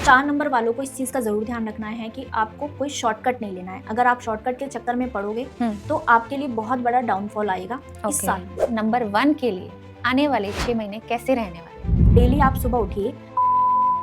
4 number वालों को इस चीज़ का ज़रूर ध्यान रखना है कि आपको कोई शॉर्टकट नहीं लेना है। अगर आप शॉर्टकट के चक्कर में पड़ोगे तो आपके लिए बहुत बड़ा डाउनफॉल आएगा इस साल। नंबर 1 के लिए आने वाले 6 महीने कैसे रहने वाले? डेली आप सुबह उठिए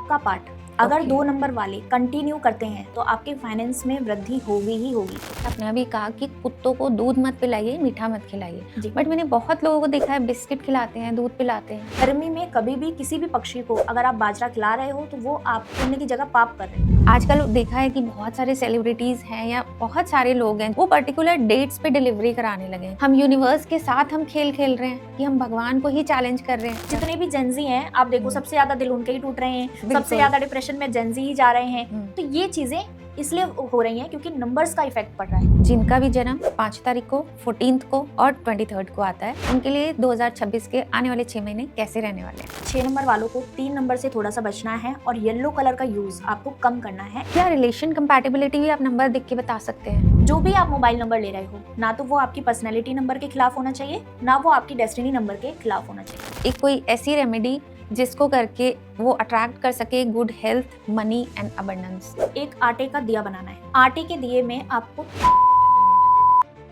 का पाठ अगर 2 नंबर वाले कंटिन्यू करते हैं तो आपके फाइनेंस में वृद्धि होगी ही होगी। आपने अभी कहा कि कुत्तों को दूध मत पिलाइए, मीठा मत खिलाइए, बट मैंने बहुत लोगों को देखा है बिस्किट खिलाते हैं, दूध पिलाते हैं। गर्मी में कभी भी किसी भी पक्षी को अगर आप बाजरा खिला रहे हो तो वो आप पुण्य की जगह पाप कर रहे हैं। आजकल देखा है कि बहुत सारे सेलिब्रिटीज हैं या बहुत सारे लोग हैं वो पर्टिकुलर डेट्स पे डिलीवरी कराने लगे। हम यूनिवर्स के साथ हम खेल खेल रहे हैं कि हम भगवान को ही चैलेंज कर रहे हैं। जितने भी जेंजी हैं आप देखो सबसे ज्यादा दिल उनके ही टूट रहे हैं, सबसे ज्यादा डिप्रेशन में जेंजी ही जा रहे हैं। तो ये चीजें इसलिए हो रही हैं क्योंकि नंबर्स का इफेक्ट पड़ रहा है। जिनका भी जन्म 5 तारीख को, 14th को और 23rd को आता है उनके लिए 2026 के आने वाले 6 महीने कैसे रहने वाले हैं? 6 नंबर वालों को 3 नंबर से थोड़ा सा बचना है और येलो कलर का यूज आपको कम करना है। क्या रिलेशन कंपैटिबिलिटी भी आप नंबर देख के बता सकते हैं? जो भी आप मोबाइल नंबर ले रहे हो ना तो वो आपकी पर्सनैलिटी नंबर के खिलाफ होना चाहिए ना वो आपकी डेस्टिनी नंबर के खिलाफ होना चाहिए। एक कोई ऐसी रेमेडी जिसको करके वो अट्रैक्ट कर सके good health, money and abundance. एक आटे का दिया बनाना है। आटे के दिए में आपको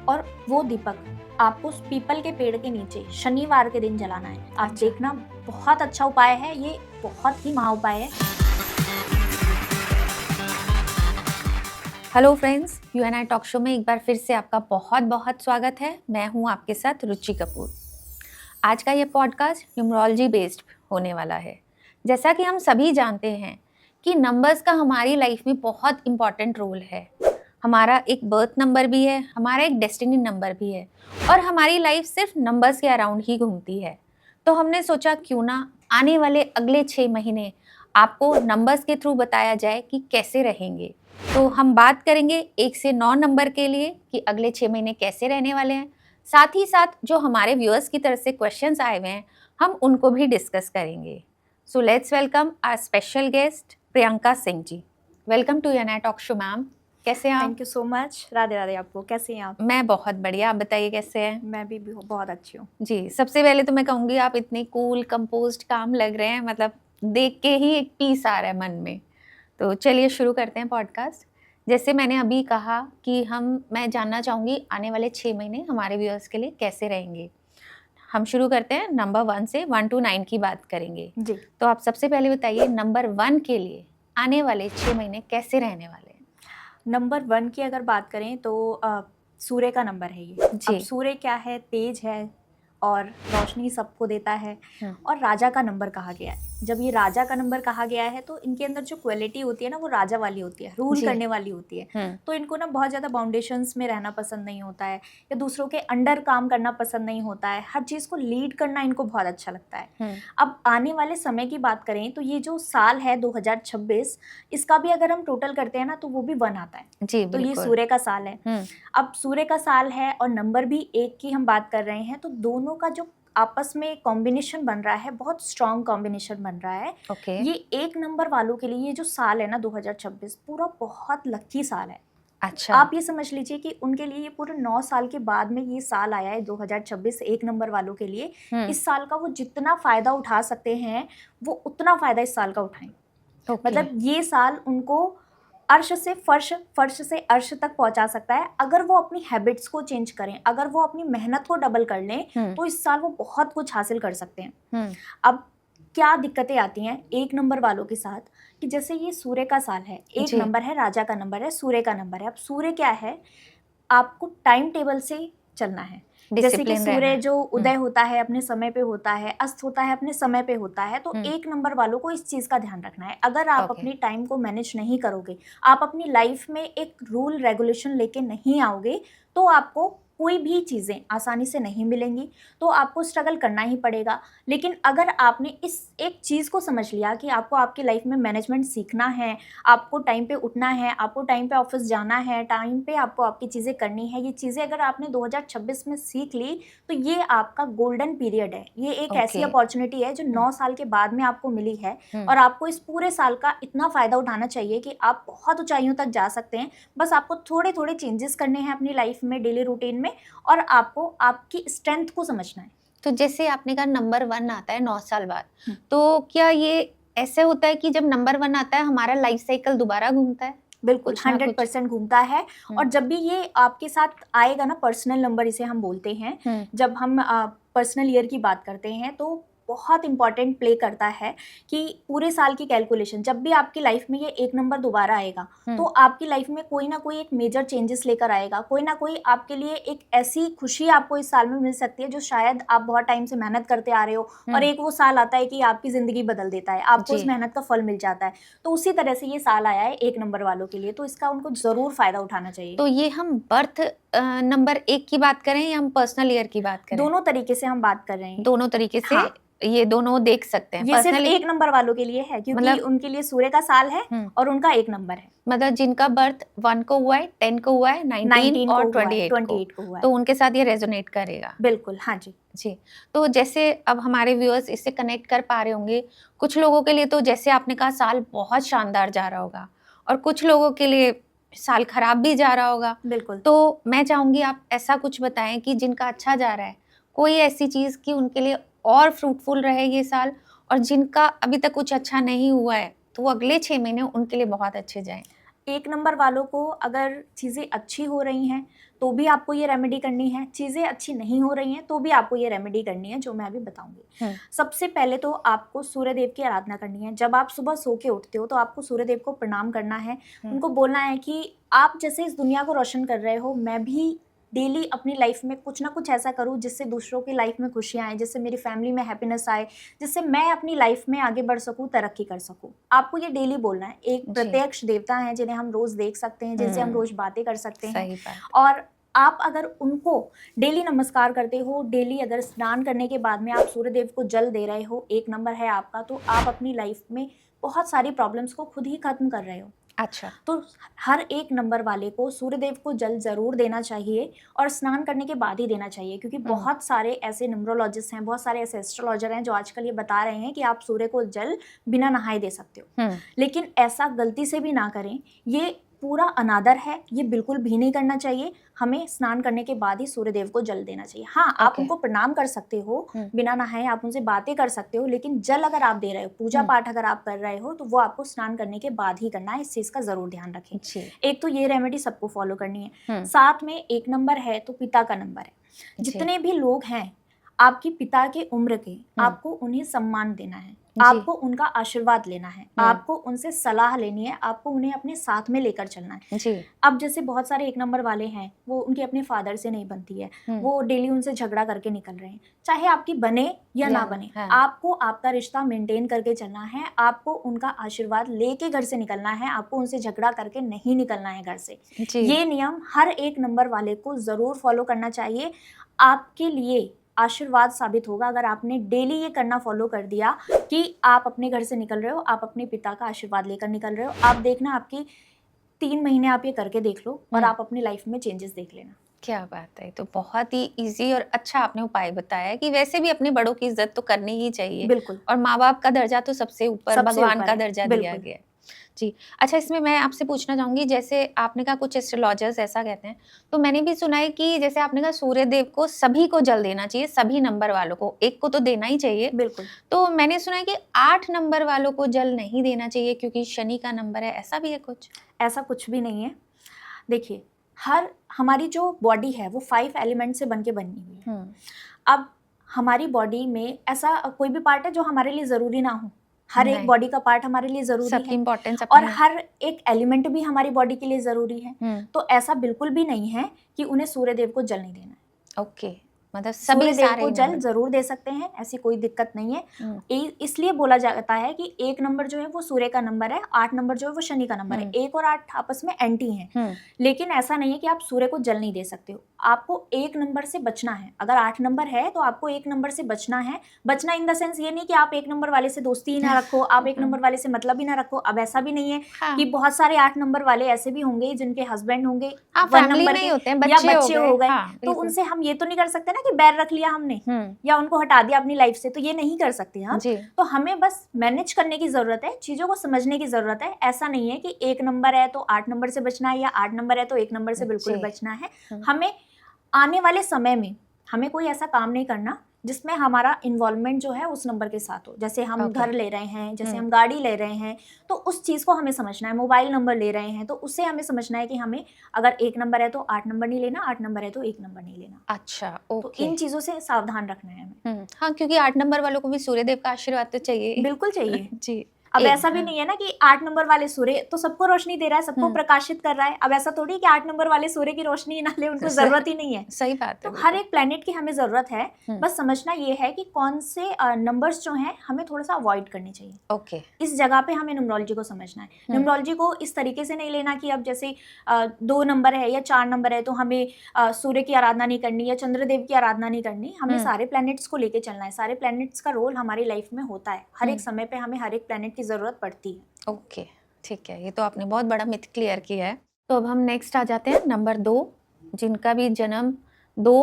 और वो दीपक आपको पीपल के पेड़ के नीचे शनिवार के दिन जलाना है। आप देखना बहुत अच्छा उपाय है, ये बहुत ही महा उपाय है। Hello friends, UNI talk show में एक बार फिर से आपका बहुत बहुत स्वागत है। मैं हूँ आपके साथ रुचि कपूर। आज का ये पॉडकास्ट न्यूमरोलॉजी बेस्ड होने वाला है। जैसा कि हम सभी जानते हैं कि नंबर्स का हमारी लाइफ में बहुत इम्पॉर्टेंट रोल है। हमारा एक बर्थ नंबर भी है, हमारा एक डेस्टिनी नंबर भी है और हमारी लाइफ सिर्फ नंबर्स के अराउंड ही घूमती है। तो हमने सोचा क्यों ना आने वाले अगले 6 महीने आपको नंबर्स के थ्रू बताया जाए कि कैसे रहेंगे। तो हम बात करेंगे 1 से 9 नंबर के लिए कि अगले 6 महीने कैसे रहने वाले हैं। साथ ही साथ जो हमारे व्यूअर्स की तरफ से क्वेश्चंस आए हुए हैं हम उनको भी डिस्कस करेंगे। So let's welcome our special guest Priyanka Singh ji. Welcome to UNI talk show ma'am. कैसे हैं आप? Thank you so much. Radhe Radhe. आपको कैसे हैं आप? मैं बहुत बढ़िया, आप बताइए कैसे हैं? मैं भी बहुत अच्छी हूँ जी। सबसे पहले तो मैं कहूँगी आप इतने कूल, कंपोज्ड, काम लग रहे हैं, मतलब देख के ही एक पीस आ रहा है मन में। तो चलिए शुरू करते हैं पॉडकास्ट। जैसे मैंने अभी कहा कि मैं जानना चाहूँगी आने वाले 6 महीने हमारे व्यूअर्स के लिए कैसे रहेंगे। हम शुरू करते हैं नंबर 1 से 1 to 9 की बात करेंगे जी। तो आप सबसे पहले बताइए नंबर 1 के लिए आने वाले 6 महीने कैसे रहने वाले हैं? नंबर 1 की अगर बात करें तो सूर्य का नंबर है ये। अब सूर्य क्या है? तेज है और रोशनी सबको देता है और राजा का नंबर कहा गया है। जब ये राजा का नंबर कहा गया है तो इनके अंदर जो क्वालिटी होती है ना वो राजा वाली होती है, रूल करने वाली होती है। तो इनको ना बहुत ज़्यादा बाउंडेशंस में रहना पसंद नहीं होता है या दूसरों के अंडर काम करना पसंद नहीं होता है। हर चीज़ को लीड करना इनको बहुत अच्छा लगता है। अब आने वाले समय की बात करें तो ये जो साल है 2026 इसका भी अगर हम टोटल करते हैं ना तो वो भी 1 आता है जी। तो ये सूर्य का साल है। अब सूर्य का साल है और नंबर भी 1 की हम बात कर रहे हैं तो दोनों का जो आपस में कॉम्बिनेशन बन रहा है बहुत स्ट्रॉन्ग कॉम्बिनेशन बन रहा है। ये 1 नंबर वालों के लिए ये जो साल है ना 2026 पूरा बहुत लकी साल है। अच्छा। आप ये समझ लीजिए कि उनके लिए ये पूरे 9 साल के बाद में ये साल आया है 2026 1 नंबर वालों के लिए। इस साल का वो जितना फायदा उठा सकते हैं वो उतना फायदा इस साल का उठाएं। मतलब ये साल उनको अर्श से फर्श, फर्श से अर्श तक पहुंचा सकता है अगर वो अपनी हैबिट्स को चेंज करें, अगर वो अपनी मेहनत को डबल कर लें तो इस साल वो बहुत कुछ हासिल कर सकते हैं। अब क्या दिक्कतें आती हैं 1 नंबर वालों के साथ कि जैसे ये सूर्य का साल है, 1 नंबर है, राजा का नंबर है, सूर्य का नंबर है। अब सूर्य क्या है? आपको टाइम टेबल से चलना है। जैसे कि सूर्य जो उदय होता है अपने समय पे होता है, अस्त होता है अपने समय पे होता है। तो 1 नंबर वालों को इस चीज का ध्यान रखना है। अगर आप अपनी टाइम को मैनेज नहीं करोगे, आप अपनी लाइफ में एक रूल रेगुलेशन लेके नहीं आओगे तो आपको कोई भी चीज़ें आसानी से नहीं मिलेंगी, तो आपको स्ट्रगल करना ही पड़ेगा। लेकिन अगर आपने इस एक चीज़ को समझ लिया कि आपको आपकी लाइफ में मैनेजमेंट सीखना है, आपको टाइम पे उठना है, आपको टाइम पे ऑफिस जाना है, टाइम पे आपको आपकी चीज़ें करनी है, ये चीज़ें अगर आपने 2026 में सीख ली तो ये आपका गोल्डन पीरियड है। ये एक ऐसी अपॉर्चुनिटी है जो 9 साल के बाद में आपको मिली है और आपको इस पूरे साल का इतना फ़ायदा उठाना चाहिए कि आप बहुत ऊंचाइयों तक जा सकते हैं। बस आपको थोड़े थोड़े चेंजेस करने हैं अपनी लाइफ में, डेली रूटीन में, और आपको आपकी स्ट्रेंथ को समझना है। तो जैसे आपने कहा नंबर 1 आता है 9 साल बाद, तो क्या ये ऐसे होता है कि जब नंबर 1 आता है हमारा लाइफ साइकिल दोबारा घूमता है? बिल्कुल कुछ ना कुछ। 100% घूमता है। और जब भी ये आपके साथ आएगा ना, पर्सनल नंबर इसे हम बोलते हैं, जब हम पर्सनल ईयर की बात करते हैं तो बहुत इंपॉर्टेंट प्ले करता है कि पूरे साल की कैलकुलेशन, जब भी आपकी लाइफ में ये एक नंबर दोबारा आएगा तो आपकी लाइफ में कोई ना कोई एक मेजर चेंजेस लेकर आएगा, कोई ना कोई आपके लिए एक ऐसी खुशी आपको इस साल में मिल सकती है जो शायद आप बहुत टाइम से मेहनत करते आ रहे हो, और एक वो साल आता है कि आपकी जिंदगी बदल देता है, आपको उस मेहनत का फल मिल जाता है। तो उसी तरह से ये साल आया है एक नंबर वालों के लिए, तो इसका उनको जरूर फायदा उठाना चाहिए। तो ये हम बर्थ नंबर 1 की बात करें या हम पर्सनल ईयर की बात करें? दोनों तरीके से हम बात कर रहे हैं। दोनों तरीके से ये दोनों देख सकते हैं। ये सिर्फ एक नंबर वालों के लिए है, क्योंकि उनके लिए सूर्य का साल है और उनका एक नंबर है। मतलब जिनका बर्थ 1 को हुआ है, 10 को हुआ है, 19 और 28 को हुआ है, तो उनके साथ ये रेजोनेट करेगा। बिल्कुल, हाँ जी जी। तो जैसे अब हमारे व्यूअर्स इससे कनेक्ट कर पा रहे होंगे, कुछ लोगों के लिए तो जैसे आपने कहा साल बहुत शानदार जा रहा होगा, और कुछ लोगों के लिए साल खराब भी जा रहा होगा। बिल्कुल। तो मैं चाहूंगी आप ऐसा कुछ बताएं कि जिनका अच्छा जा रहा है, कोई ऐसी चीज कि उनके लिए और फ्रूटफुल रहे ये साल, और जिनका अभी तक कुछ अच्छा नहीं हुआ है तो वो अगले 6 महीने उनके लिए बहुत अच्छे जाएं। एक नंबर वालों को अगर चीज़ें अच्छी हो रही हैं तो भी आपको ये रेमेडी करनी है, चीज़ें अच्छी नहीं हो रही हैं तो भी आपको ये रेमेडी करनी है, जो मैं अभी बताऊंगी। सबसे पहले तो आपको सूर्य देव की आराधना करनी है। जब आप सुबह सो के उठते हो तो आपको सूर्य देव को प्रणाम करना है, उनको बोलना है कि आप जैसे इस दुनिया को रोशन कर रहे हो, मैं भी डेली अपनी लाइफ में कुछ ना कुछ ऐसा करूँ जिससे दूसरों की लाइफ में खुशियाँ आए, जिससे मेरी फैमिली में हैप्पीनेस आए, जिससे मैं अपनी लाइफ में आगे बढ़ सकूँ, तरक्की कर सकूँ। आपको ये डेली बोलना है। एक प्रत्यक्ष देवता है जिन्हें हम रोज देख सकते हैं, जिनसे हम रोज बातें कर सकते हैं, और आप अगर उनको डेली नमस्कार करते हो, डेली अगर स्नान करने के बाद में आप सूर्य देव को जल दे रहे हो, एक नंबर है आपका, तो आप अपनी लाइफ में बहुत सारी प्रॉब्लम्स को खुद ही खत्म कर रहे हो। अच्छा। तो हर एक नंबर वाले को सूर्यदेव को जल जरूर देना चाहिए, और स्नान करने के बाद ही देना चाहिए, क्योंकि बहुत सारे ऐसे न्यूमरोलॉजिस्ट हैं, बहुत सारे ऐसे एस्ट्रोलॉजर हैं जो आजकल ये बता रहे हैं कि आप सूर्य को जल बिना नहाए दे सकते हो। लेकिन ऐसा गलती से भी ना करें, ये पूरा अनादर है, ये बिल्कुल भी नहीं करना चाहिए। हमें स्नान करने के बाद ही सूर्यदेव को जल देना चाहिए। हाँ, आप उनको प्रणाम कर सकते हो बिना नहाए, आप उनसे बातें कर सकते हो, लेकिन जल अगर आप दे रहे हो, पूजा पाठ अगर आप कर रहे हो, तो वो आपको स्नान करने के बाद ही करना है। इस चीज का जरूर ध्यान रखें। एक तो ये रेमेडी सबको फॉलो करनी है। साथ में एक नंबर है तो पिता का नंबर है। जितने भी लोग हैं आपकी पिता के उम्र के, आपको उन्हें सम्मान देना है, आपको उनका आशीर्वाद लेना है, आपको उनसे सलाह लेनी है, आपको उन्हें अपने साथ में लेकर चलना है जी। अब जैसे बहुत सारे एक नंबर वाले हैं, वो उनके अपने फादर से नहीं बनती है, वो डेली उनसे झगड़ा करके निकल रहे हैं, चाहे आपकी बने या ना बने, आपको आपका रिश्ता मेंटेन करके चलना है, आपको उनका आशीर्वाद लेके घर से निकलना है, आपको उनसे झगड़ा करके नहीं निकलना है घर से। ये नियम हर एक नंबर वाले को जरूर फॉलो करना चाहिए। आपके लिए आशीर्वाद साबित होगा अगर आपने डेली ये करना फॉलो कर दिया कि आप अपने घर से निकल रहे हो, आप अपने पिता का आशीर्वाद लेकर निकल रहे हो। आप देखना, आपकी 3 महीने आप ये करके देख लो और आप अपनी लाइफ में चेंजेस देख लेना। क्या बात है। तो बहुत ही इजी और अच्छा आपने उपाय बताया कि वैसे भी अपने बड़ों की इज्जत तो करनी ही चाहिए। बिल्कुल। और माँ बाप का दर्जा तो सबसे ऊपर, भगवान का दर्जा दिया गया है जी। अच्छा, इसमें मैं आपसे पूछना चाहूंगी, जैसे आपने कहा कुछ एस्ट्रोलॉजर्स ऐसा कहते हैं, तो मैंने भी सुना है कि जैसे आपने कहा सूर्य देव को सभी को जल देना चाहिए, सभी नंबर वालों को, एक को तो देना ही चाहिए। बिल्कुल। तो मैंने सुना है कि 8 नंबर वालों को जल नहीं देना चाहिए क्योंकि शनि का नंबर है, ऐसा भी है कुछ? ऐसा कुछ भी नहीं है। देखिए, हमारी जो बॉडी है वो 5 एलिमेंट से बनके बनी हुई है। अब हमारी बॉडी में ऐसा कोई भी पार्ट है जो हमारे लिए जरूरी ना हो, हर एक बॉडी का पार्ट हमारे लिए जरूरी है, इम्पोर्टेंस और हर एक एलिमेंट भी हमारी बॉडी के लिए जरूरी है। तो ऐसा बिल्कुल भी नहीं है कि उन्हें सूर्य देव को जल नहीं देना है। ओके, मतलब सभी देव को जल जरूर दे सकते हैं, ऐसी कोई दिक्कत नहीं है। इसलिए बोला जाता है कि 1 नंबर जो है वो सूर्य का नंबर है, 8 नंबर जो है वो शनि का नंबर है। 1 और 8 आपस में एंटी हैं, लेकिन ऐसा नहीं है कि आप सूर्य को जल नहीं दे सकते हो। आपको 1 नंबर से बचना है। अगर 8 नंबर है तो आपको 1 नंबर से बचना है। बचना इन द सेंस ये नहीं कि आप 1 नंबर वाले से दोस्ती ही ना रखो, आप 1 नंबर वाले से मतलब ही ना रखो। अब ऐसा भी नहीं है कि बहुत सारे 8 नंबर वाले ऐसे भी होंगे जिनके हस्बैंड होंगे 1 नंबर के या बच्चे हो गए, तो उनसे हम ये तो नहीं कर सकते ना कि बैर रख लिया हमने या उनको हटा दिया अपनी लाइफ से, तो ये नहीं कर सकते हम। तो हमें बस मैनेज करने की जरूरत है, चीजों को समझने की जरूरत है। ऐसा नहीं है कि 1 नंबर है तो 8 नंबर से बचना है, या 8 नंबर है तो 1 नंबर से बिल्कुल बचना है। हमें आने वाले समय में हमें कोई ऐसा काम नहीं करना जिसमें हमारा इन्वॉल्वमेंट जो है उस नंबर के साथ हो। जैसे हम Okay. घर ले रहे हैं, जैसे हम गाड़ी ले रहे हैं, तो उस चीज़ को हमें समझना है। मोबाइल नंबर ले रहे हैं तो उससे हमें समझना है कि हमें अगर 1 नंबर है तो 8 नंबर नहीं लेना, 8 नंबर है तो 1 नंबर नहीं लेना। अच्छा, तो ओके। इन चीज़ों से सावधान रखना है हमें। हाँ, क्योंकि 8 नंबर वालों को भी सूर्यदेव का आशीर्वाद तो चाहिए। बिल्कुल चाहिए। जी। अब ऐसा भी हाँ। नहीं है ना कि 8 नंबर वाले सूर्य तो सबको रोशनी दे रहा है, सबको प्रकाशित कर रहा है। अब ऐसा थोड़ी कि 8 नंबर वाले सूर्य की रोशनी ना ले, उनको ज़रूरत ही नहीं है। सही बात है। तो हर एक प्लैनेट की हमें ज़रूरत है। बस समझना ये है कि कौन से नंबर्स जो हैं हमें थोड़ा-सा अवॉइड करने चाहिए। ओके। इस जगह पे हमें न्यूमरोलॉजी को समझना है। न्यूमरोलॉजी को इस तरीके से नहीं लेना कि अब जैसे 2 नंबर है या 4 नंबर है तो हमें सूर्य की आराधना नहीं करनी या चंद्रदेव की आराधना नहीं करनी। हमें सारे प्लैनेट्स को लेके चलना है। सारे प्लैनेट्स का रोल हमारी लाइफ में होता है। हर एक समय पे हमें हर एक प्लैनेट की ज़रूरत पड़ती है। ओके, ठीक है। ये तो आपने बहुत बड़ा मिथ क्लियर किया है। तो अब हम नेक्स्ट आ जाते हैं नंबर 2, जिनका भी जन्म 2,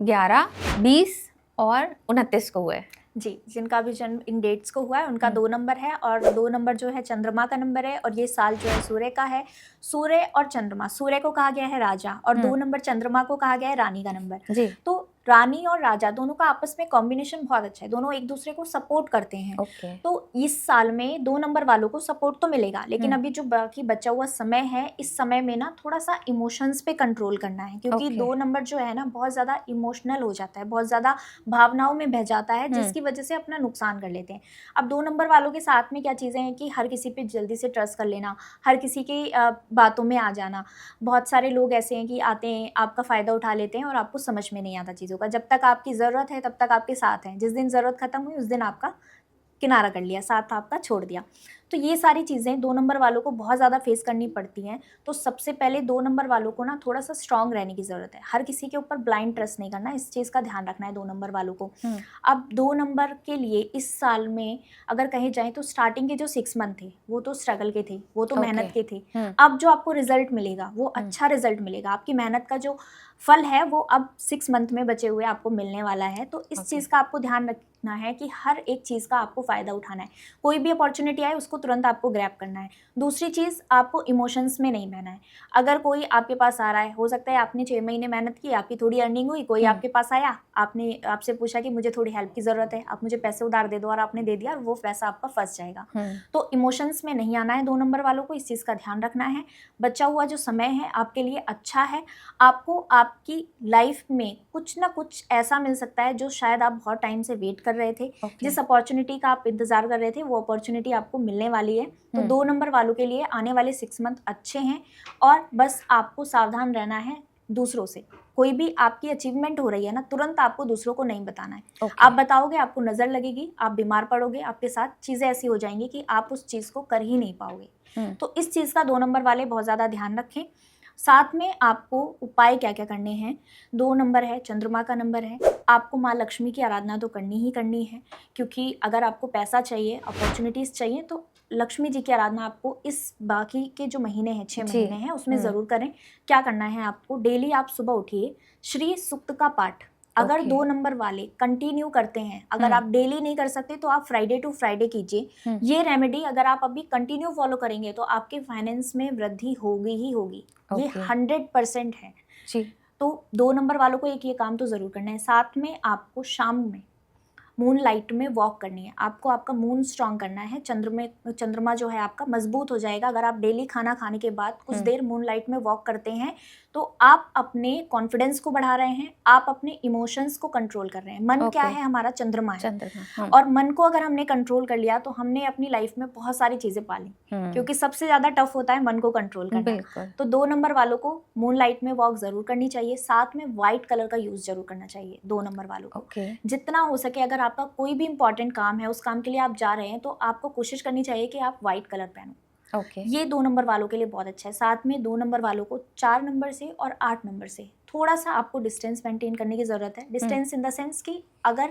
11, 20 और 29 को हुआ है। जी, जिनका भी जन्म इन डेट्स को हुआ है उनका 2 नंबर है और 2 नंबर जो है चंद्रमा का नंबर है और ये साल जो है सूर्य का है। सूर्य और चंद्रमा, सूर्य को कहा गया है राजा और 2 नंबर चंद्रमा को कहा गया है रानी का नंबर। जी। तो रानी और राजा दोनों का आपस में कॉम्बिनेशन बहुत अच्छा है, दोनों एक दूसरे को सपोर्ट करते हैं। ओके। तो इस साल में 2 नंबर वालों को सपोर्ट तो मिलेगा, लेकिन अभी जो बाकी बचा हुआ समय है, इस समय में ना थोड़ा सा इमोशंस पे कंट्रोल करना है, क्योंकि 2 नंबर जो है ना बहुत ज़्यादा इमोशनल हो जाता है, बहुत ज़्यादा भावनाओं में बह जाता है, जिसकी वजह से अपना नुकसान कर लेते हैं। अब 2 नंबर वालों के साथ में क्या चीज़ें हैं कि हर किसी पे जल्दी से ट्रस्ट कर लेना, हर किसी की बातों में आ जाना। बहुत सारे लोग ऐसे हैं कि आते हैं, आपका फ़ायदा उठा लेते हैं और आपको समझ में नहीं आता चीज़ों का। जब तक आपकी ज़रूरत है तब तक आपके साथ हैं, जिस दिन ज़रूरत ख़त्म हुई उस दिन आपका किनारा कर लिया, साथ आपका छोड़ दिया। तो ये सारी चीज़ें 2 नंबर वालों को बहुत ज़्यादा फेस करनी पड़ती हैं। तो सबसे पहले 2 नंबर वालों को ना थोड़ा सा स्ट्रांग रहने की ज़रूरत है। हर किसी के ऊपर ब्लाइंड ट्रस्ट नहीं करना, इस चीज़ का ध्यान रखना है 2 नंबर वालों को। अब 2 नंबर के लिए इस साल में अगर कहे जाए तो स्टार्टिंग के जो 6 मंथ थे वो तो स्ट्रगल के थे, वो तो मेहनत के थे। अब जो आपको रिजल्ट मिलेगा वो अच्छा रिजल्ट मिलेगा। आपकी मेहनत का जो फल है वो अब 6 मंथ में बचे हुए आपको मिलने वाला है। तो इस चीज़ का आपको ध्यान रखना है कि हर एक चीज़ का आपको फ़ायदा उठाना है। कोई भी अपॉर्चुनिटी आए उसको तुरंत आपको ग्रैब करना है। दूसरी चीज़, आपको इमोशंस में नहीं बहना है। अगर कोई आपके पास आ रहा है, हो सकता है आपने 6 महीने मेहनत की, आपकी थोड़ी अर्निंग हुई, कोई आपके पास आया, आपने आपसे पूछा कि मुझे थोड़ी हेल्प की ज़रूरत है, आप मुझे पैसे उधार दे दो, और आपने दे दिया और वो पैसा आपका फंस जाएगा। तो इमोशंस में नहीं आना है 2 नंबर वालों को, इस चीज़ का ध्यान रखना है। बचा हुआ जो समय है आपके लिए अच्छा है। आपको आपकी लाइफ में कुछ ना कुछ ऐसा मिल सकता है जो शायद आप बहुत टाइम से वेट कर रहे थे। जिस अपॉर्चुनिटी का आप इंतजार कर रहे थे वो अपॉर्चुनिटी आपको मिलने वाली है। तो 2 नंबर वालों के लिए आने वाले 6 मंथ अच्छे हैं और बस आपको सावधान रहना है दूसरों से। कोई भी आपकी अचीवमेंट हो रही है ना, तुरंत आपको दूसरों को नहीं बताना है। आप बताओगे आपको नज़र लगेगी, आप बीमार पड़ोगे, आपके साथ चीज़ें ऐसी हो जाएंगी कि आप उस चीज़ को कर ही नहीं पाओगे। तो इस चीज़ का 2 नंबर वाले बहुत ज़्यादा ध्यान रखें। साथ में आपको उपाय क्या क्या करने हैं। 2 नंबर है, चंद्रमा का नंबर है, आपको माँ लक्ष्मी की आराधना तो करनी ही करनी है, क्योंकि अगर आपको पैसा चाहिए, अपॉर्चुनिटीज़ चाहिए, तो लक्ष्मी जी की आराधना आपको इस बाकी के जो महीने हैं, 6 महीने हैं, उसमें ज़रूर करें। क्या करना है आपको, डेली आप सुबह उठिए, श्री सूक्त का पाठ अगर 2 नंबर वाले कंटिन्यू करते हैं, अगर आप डेली नहीं कर सकते तो आप फ्राइडे टू फ्राइडे कीजिए। ये रेमेडी अगर आप अभी कंटिन्यू फॉलो करेंगे तो आपके फाइनेंस में वृद्धि होगी ही होगी। ये 100% है जी। तो 2 नंबर वालों को एक ये काम तो ज़रूर करना है। साथ में आपको शाम में मून लाइट में वॉक करनी है। आपको आपका मून स्ट्रांग करना है। चंद्रमा जो है आपका मजबूत हो जाएगा अगर आप डेली खाना खाने के बाद कुछ देर मून लाइट में वॉक करते हैं। तो आप अपने कॉन्फिडेंस को बढ़ा रहे हैं, आप अपने इमोशंस को कंट्रोल कर रहे हैं। मन क्या है, हमारा चंद्रमा है। और मन को अगर हमने कंट्रोल कर लिया तो हमने अपनी लाइफ में बहुत सारी चीजें पाली, क्योंकि सबसे ज्यादा टफ होता है मन को कंट्रोल करना। तो 2 नंबर वालों को मून लाइट में वॉक जरूर करनी चाहिए। साथ में व्हाइट कलर का यूज जरूर करना चाहिए 2 नंबर वालों को। जितना हो सके, अगर आपका कोई भी इंपॉर्टेंट काम है, उस काम के लिए आप जा रहे हैं, तो आपको कोशिश करनी चाहिए कि आप व्हाइट कलर पहनो। ये 2 नंबर वालों के लिए बहुत अच्छा है। साथ में 2 नंबर वालों को 4 नंबर से और 8 नंबर से थोड़ा सा आपको डिस्टेंस मेंटेन करने की ज़रूरत है। डिस्टेंस इन द सेंस कि अगर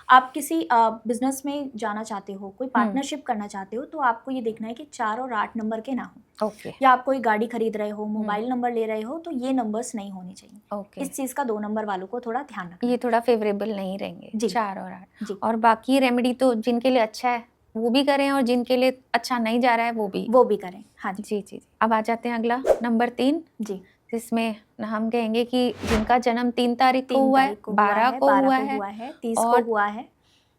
आप किसी बिजनेस में जाना चाहते हो, कोई पार्टनरशिप करना चाहते हो, तो आपको ये देखना है कि 4 और 8 नंबर के ना हो। या आप कोई गाड़ी खरीद रहे हो, मोबाइल नंबर ले रहे हो, तो ये नंबर्स नहीं होने चाहिए। इस चीज़ का 2 नंबर वालों को थोड़ा ध्यान रखना। ये थोड़ा फेवरेबल नहीं रहेंगे 4 और 8। और बाकी रेमेडी तो जिनके लिए अच्छा है वो भी करें और जिनके लिए अच्छा नहीं जा रहा है वो भी करें। हाँ जी जी। अब आ जाते हैं अगला नंबर 3 जी। जिसमें हम कहेंगे कि जिनका जन्म 3 तारीख को 3 हुआ है, तारीख को 12 को हुआ है, हुआ है, 30 को और हुआ है,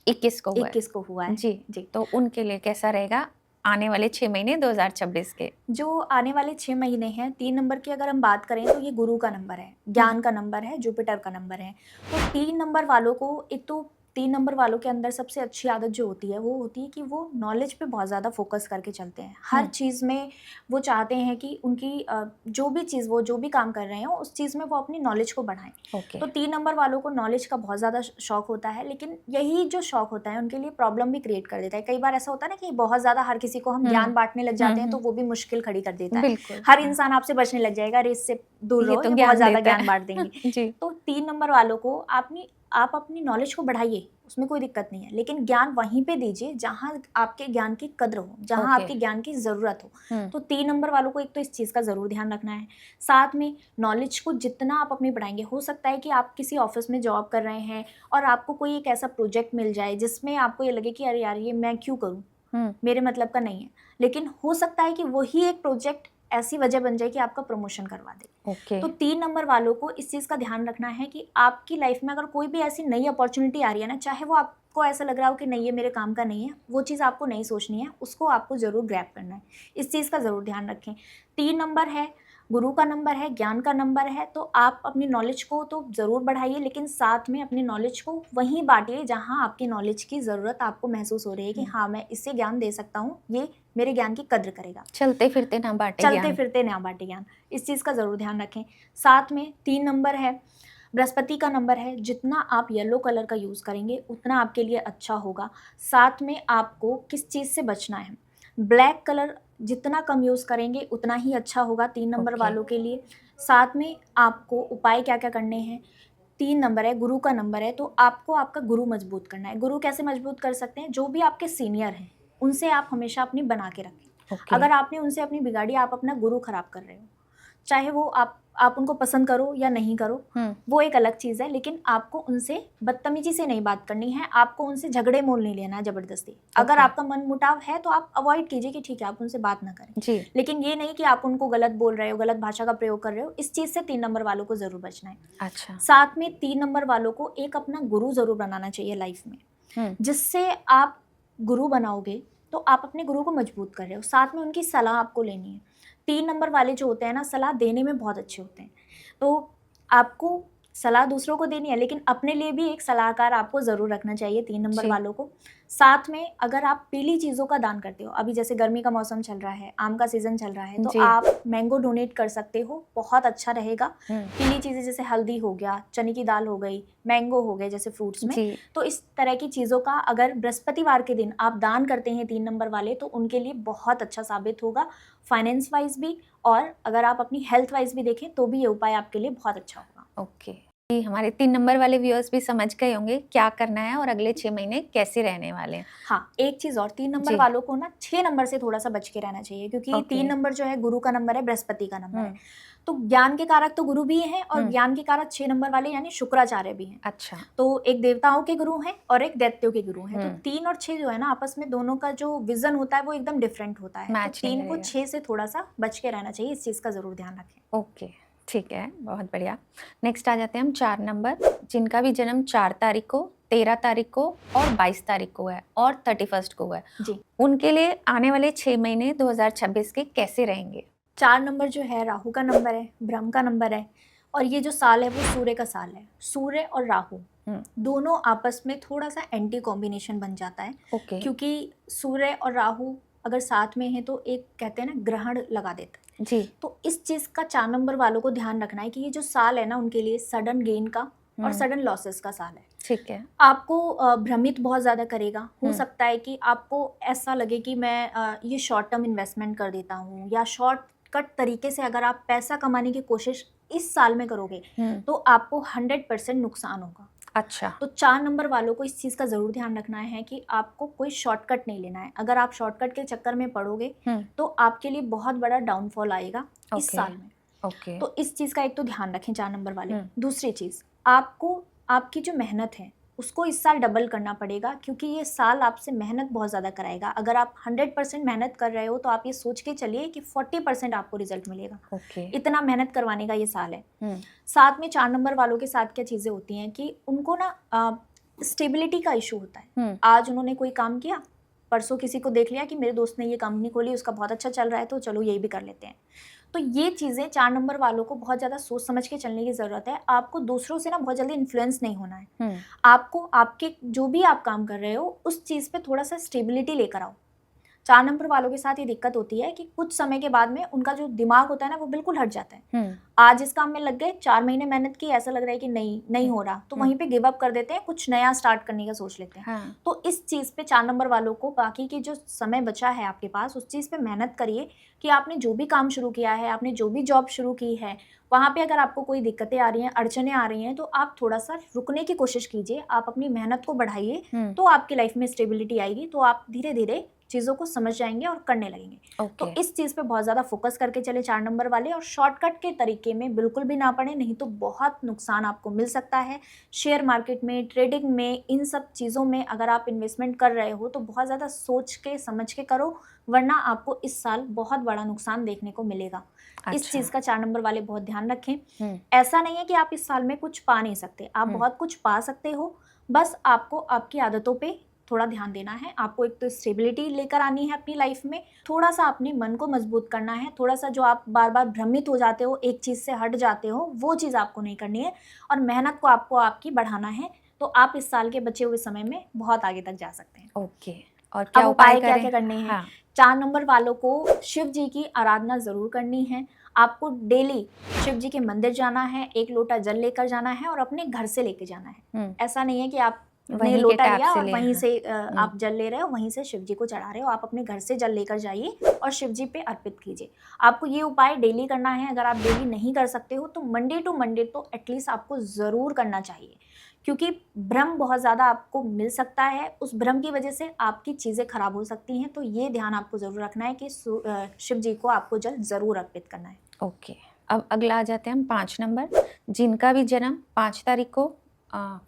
21 को हुआ है। 21 को हुआ है। जी, जी। तो उनके लिए कैसा रहेगा आने वाले 6 महीने 2026 के? जो आने वाले 6 महीने हैं, 3 नंबर की अगर हम बात करें तो ये गुरु का नंबर है, ज्ञान का नंबर है, जुपिटर का नंबर है। तो 3 नंबर वालों को, एक तो 3 नंबर वालों के अंदर सबसे अच्छी आदत जो होती है वो होती है कि वो नॉलेज पे बहुत ज़्यादा फोकस करके चलते हैं। हर चीज़ में वो चाहते हैं कि उनकी जो भी चीज़, वो जो भी काम कर रहे हो उस चीज़ में वो अपनी नॉलेज को बढ़ाएं। ओके। तो 3 नंबर वालों को नॉलेज का बहुत ज़्यादा शौक होता है, लेकिन यही जो शौक होता है उनके लिए प्रॉब्लम भी क्रिएट कर देता है। कई बार ऐसा होता है ना कि बहुत ज़्यादा हर किसी को हम ज्ञान बांटने लग जाते हैं तो वो भी मुश्किल खड़ी कर देता है। बिल्कुल। हर इंसान आपसे बचने लग जाएगा, अरे इससे दूर ये रहो, तो ये ज्ञान बहुत ज़्यादा देता है। ज्ञान बांट देंगे। जी। तो 3 नंबर वालों को आप अपनी नॉलेज को बढ़ाइए, उसमें कोई दिक्कत नहीं है, लेकिन ज्ञान वहीं पे दीजिए जहाँ आपके ज्ञान की कद्र हो, जहाँ ओके। आपके ज्ञान की ज़रूरत हो। तो 3 नंबर वालों को एक तो इस चीज़ का ज़रूर ध्यान रखना है। साथ में नॉलेज को जितना आप अपनी बढ़ाएंगे, हो सकता है कि आप किसी ऑफिस में जॉब कर रहे हैं और आपको कोई एक ऐसा प्रोजेक्ट मिल जाए जिसमें आपको ये लगे कि अरे यार ये मैं क्यों करूँ, मेरे मतलब का नहीं है, लेकिन हो सकता है कि वही एक प्रोजेक्ट ऐसी वजह बन जाए कि आपका प्रमोशन करवा दे। ओके। तो 3 नंबर वालों को इस चीज़ का ध्यान रखना है कि आपकी लाइफ में अगर कोई भी ऐसी नई अपॉर्चुनिटी आ रही है ना, चाहे वो आपको ऐसा लग रहा हो कि नहीं ये मेरे काम का नहीं है, वो चीज़ आपको नहीं सोचनी है, उसको आपको ज़रूर ग्रैब करना है। इस चीज़ का ज़रूर ध्यान रखें। 3 नंबर है, गुरु का नंबर है, ज्ञान का नंबर है, तो आप अपनी नॉलेज को तो ज़रूर बढ़ाइए, लेकिन साथ में अपनी नॉलेज को वहीं बांटिए जहाँ आपकी नॉलेज की ज़रूरत आपको महसूस हो रही है कि हाँ मैं इससे ज्ञान दे सकता हूँ, ये मेरे ज्ञान की कद्र करेगा। चलते फिरते ना बांटे चलते ज्ञान। फिरते ना बांटे ज्ञान, इस चीज़ का ज़रूर ध्यान रखें। साथ में 3 नंबर है, बृहस्पति का नंबर है, जितना आप येलो कलर का यूज़ करेंगे उतना आपके लिए अच्छा होगा। साथ में आपको किस चीज़ से बचना है, ब्लैक कलर जितना कम यूज़ करेंगे उतना ही अच्छा होगा 3 नंबर ओके। वालों के लिए। साथ में आपको उपाय क्या क्या करने हैं, 3 नंबर है, गुरु का नंबर है, तो आपको आपका गुरु मजबूत करना है। गुरु कैसे मजबूत कर सकते हैं, जो भी आपके सीनियर हैं उनसे आप हमेशा अपनी बना के रखें। ओके। अगर आपने उनसे अपनी बिगाड़ी, आप अपना गुरु खराब कर रहे हो, चाहे वो आप उनको पसंद करो या नहीं करो, वो एक अलग चीज़ है, लेकिन आपको उनसे बदतमीजी से नहीं बात करनी है, आपको उनसे झगड़े मोल नहीं लेना है ज़बरदस्ती। अगर आपका मन मुटाव है तो आप अवॉइड कीजिए कि ठीक है आप उनसे बात ना करें जी। लेकिन ये नहीं कि आप उनको गलत बोल रहे हो, गलत भाषा का प्रयोग कर रहे हो, इस चीज़ से 3 नंबर वालों को ज़रूर बचना है। अच्छा। साथ में 3 नंबर वालों को एक अपना गुरु ज़रूर बनाना चाहिए लाइफ में, जिससे आप गुरु बनाओगे तो आप अपने गुरु को मजबूत कर रहे हो, साथ में उनकी सलाह आपको लेनी है। 3 नंबर वाले जो होते हैं ना, सलाह देने में बहुत अच्छे होते हैं, तो आपको सलाह दूसरों को देनी है, लेकिन अपने लिए भी एक सलाहकार आपको ज़रूर रखना चाहिए 3 नंबर वालों को। साथ में अगर आप पीली चीज़ों का दान करते हो, अभी जैसे गर्मी का मौसम चल रहा है, आम का सीज़न चल रहा है, तो आप मैंगो डोनेट कर सकते हो, बहुत अच्छा रहेगा। पीली चीज़ें जैसे हल्दी हो गया, चने की दाल हो गई, मैंगो हो गए जैसे फ्रूट्स में, तो इस तरह की चीज़ों का अगर बृहस्पतिवार के दिन आप दान करते हैं 3 नंबर वाले, तो उनके लिए बहुत अच्छा साबित होगा, फाइनेंस वाइज भी, और अगर आप अपनी हेल्थ वाइज भी देखें तो भी ये उपाय आपके लिए बहुत अच्छा होगा। ओके। हमारे 3 नंबर वाले व्यूअर्स भी समझ गए होंगे क्या करना है और अगले 6 महीने कैसे रहने वाले हैं। हाँ, एक चीज़ और, 3 नंबर वालों को ना 6 नंबर से थोड़ा सा बच के रहना चाहिए, क्योंकि 3 नंबर जो है गुरु का नंबर है, बृहस्पति का नंबर है, तो ज्ञान के कारक तो गुरु भी हैं और ज्ञान के कारक 6 नंबर वाले यानी शुक्राचार्य भी हैं। अच्छा। तो एक देवताओं के गुरु हैं और एक दैत्यों के गुरु हैं, तो 3 और 6 जो है ना, आपस में दोनों का जो विजन होता है वो एकदम डिफरेंट होता है, तो 3 को 6 से थोड़ा सा बच के रहना चाहिए, इस चीज़ का ज़रूर ध्यान रखें। ओके, ठीक है, बहुत बढ़िया। नेक्स्ट आ जाते हैं हम 4 नंबर, जिनका भी जन्म 4 तारीख को, 13 तारीख को और 22 तारीख को है और 31 को है जी। उनके लिए आने वाले 6 महीने 2026 के कैसे रहेंगे? 4 नंबर जो है राहु का नंबर है, ब्रह्म का नंबर है, और ये जो साल है वो सूर्य का साल है। सूर्य और राहु दोनों आपस में थोड़ा सा एंटी कॉम्बिनेशन बन जाता है, क्योंकि सूर्य और राहु अगर साथ में है तो एक कहते हैं ना ग्रहण लगा देता है जी। तो इस चीज़ का 4 नंबर वालों को ध्यान रखना है कि ये जो साल है ना उनके लिए सडन गेन का और सडन लॉसेस का साल है। ठीक है। आपको भ्रमित बहुत ज़्यादा करेगा, हो सकता है कि आपको ऐसा लगे कि मैं ये शॉर्ट टर्म इन्वेस्टमेंट कर देता हूँ, या शॉर्टकट तरीके से अगर आप पैसा कमाने की कोशिश इस साल में करोगे तो आपको 100% नुकसान होगा। अच्छा। तो 4 नंबर वालों को इस चीज़ का ज़रूर ध्यान रखना है कि आपको कोई शॉर्टकट नहीं लेना है। अगर आप शॉर्टकट के चक्कर में पड़ोगे तो आपके लिए बहुत बड़ा डाउनफॉल आएगा इस साल में। तो इस चीज़ का एक तो ध्यान रखें 4 नंबर वाले। दूसरी चीज़, आपको आपकी जो मेहनत है उसको इस साल डबल करना पड़ेगा, क्योंकि ये साल आपसे मेहनत बहुत ज़्यादा कराएगा। अगर आप 100% मेहनत कर रहे हो तो आप ये सोच के चलिए कि 40% आपको रिजल्ट मिलेगा। ओके। इतना मेहनत करवाने का ये साल है। साथ में 4 नंबर वालों के साथ क्या चीज़ें होती हैं कि उनको ना स्टेबिलिटी का इशू होता है। आज उन्होंने कोई काम किया, परसों किसी को देख लिया कि मेरे दोस्त ने ये कंपनी खोली, उसका बहुत अच्छा चल रहा है, तो चलो यही भी कर लेते हैं। तो ये चीज़ें 4 नंबर वालों को बहुत ज़्यादा सोच समझ के चलने की ज़रूरत है। आपको दूसरों से ना बहुत जल्दी इन्फ्लुएंस नहीं होना है। आपको आपके जो भी आप काम कर रहे हो उस चीज़ पे थोड़ा सा स्टेबिलिटी लेकर आओ। 4 नंबर वालों के साथ ये दिक्कत होती है कि कुछ समय के बाद में उनका जो दिमाग होता है ना वो बिल्कुल हट जाता है। आज इस काम में लग गए, 4 महीने मेहनत की, ऐसा लग रहा है कि नहीं हो रहा, तो वहीं पे गिव अप कर देते हैं, कुछ नया स्टार्ट करने का सोच लेते हैं। तो इस चीज़ पे 4 नंबर वालों को बाकी की जो समय बचा है आपके पास, उस चीज़ पे मेहनत करिए कि आपने जो भी काम शुरू किया है, आपने जो भी जॉब शुरू की है, वहाँ पे अगर आपको कोई दिक्कतें आ रही हैं, अड़चने आ रही हैं, तो आप थोड़ा सा रुकने की कोशिश कीजिए, आप अपनी मेहनत को बढ़ाइए, तो आपकी लाइफ में स्टेबिलिटी आएगी, तो आप धीरे धीरे चीज़ों को समझ जाएंगे और करने लगेंगे। तो इस चीज़ पे बहुत ज़्यादा फोकस करके चले 4 नंबर वाले, और शॉर्टकट के तरीके में बिल्कुल भी ना पड़े, नहीं तो बहुत नुकसान आपको मिल सकता है। शेयर मार्केट में, ट्रेडिंग में, इन सब चीज़ों में अगर आप इन्वेस्टमेंट कर रहे हो तो बहुत ज़्यादा सोच के समझ के करो, वरना आपको इस साल बहुत बड़ा नुकसान देखने को मिलेगा। इस चीज़ का 4 नंबर वाले बहुत ध्यान रखें। ऐसा नहीं है कि आप इस साल में कुछ पा नहीं सकते, आप बहुत कुछ पा सकते हो, बस आपको आपकी आदतों पे थोड़ा ध्यान देना है। आपको एक तो स्टेबिलिटी लेकर आनी है अपनी लाइफ में, थोड़ा सा अपने मन को मजबूत करना है, थोड़ा सा जो आप बार बार भ्रमित हो जाते हो, एक चीज़ से हट जाते हो, वो चीज़ आपको नहीं करनी है, और मेहनत को आपको आपकी बढ़ाना है। तो आप इस साल के बचे हुए समय में बहुत आगे तक जा सकते हैं। ओके। और क्या उपाय क्या क्या करने हैं? 4 नंबर वालों को शिव जी की आराधना ज़रूर करनी है। आपको डेली शिव जी के मंदिर जाना है, 1 लोटा जल लेकर जाना है और अपने घर से लेके जाना है। ऐसा नहीं है कि आप ने लोटा लिया और वहीं से आप जल ले रहे हो, वहीं से शिव जी को चढ़ा रहे हो। आप अपने घर से जल लेकर जाइए और शिव जी पे अर्पित कीजिए। आपको ये उपाय डेली करना है। अगर आप डेली नहीं कर सकते हो तो मंडे टू मंडे तो एटलीस्ट आपको ज़रूर करना चाहिए, क्योंकि भ्रम बहुत ज़्यादा आपको मिल सकता है, उस भ्रम की वजह से आपकी चीज़ें खराब हो सकती हैं। तो ये ध्यान आपको ज़रूर रखना है कि शिव जी को आपको जल ज़रूर अर्पित करना है। ओके। अब अगला आ जाते हैं हम 5 नंबर, जिनका भी जन्म 5 तारीख को,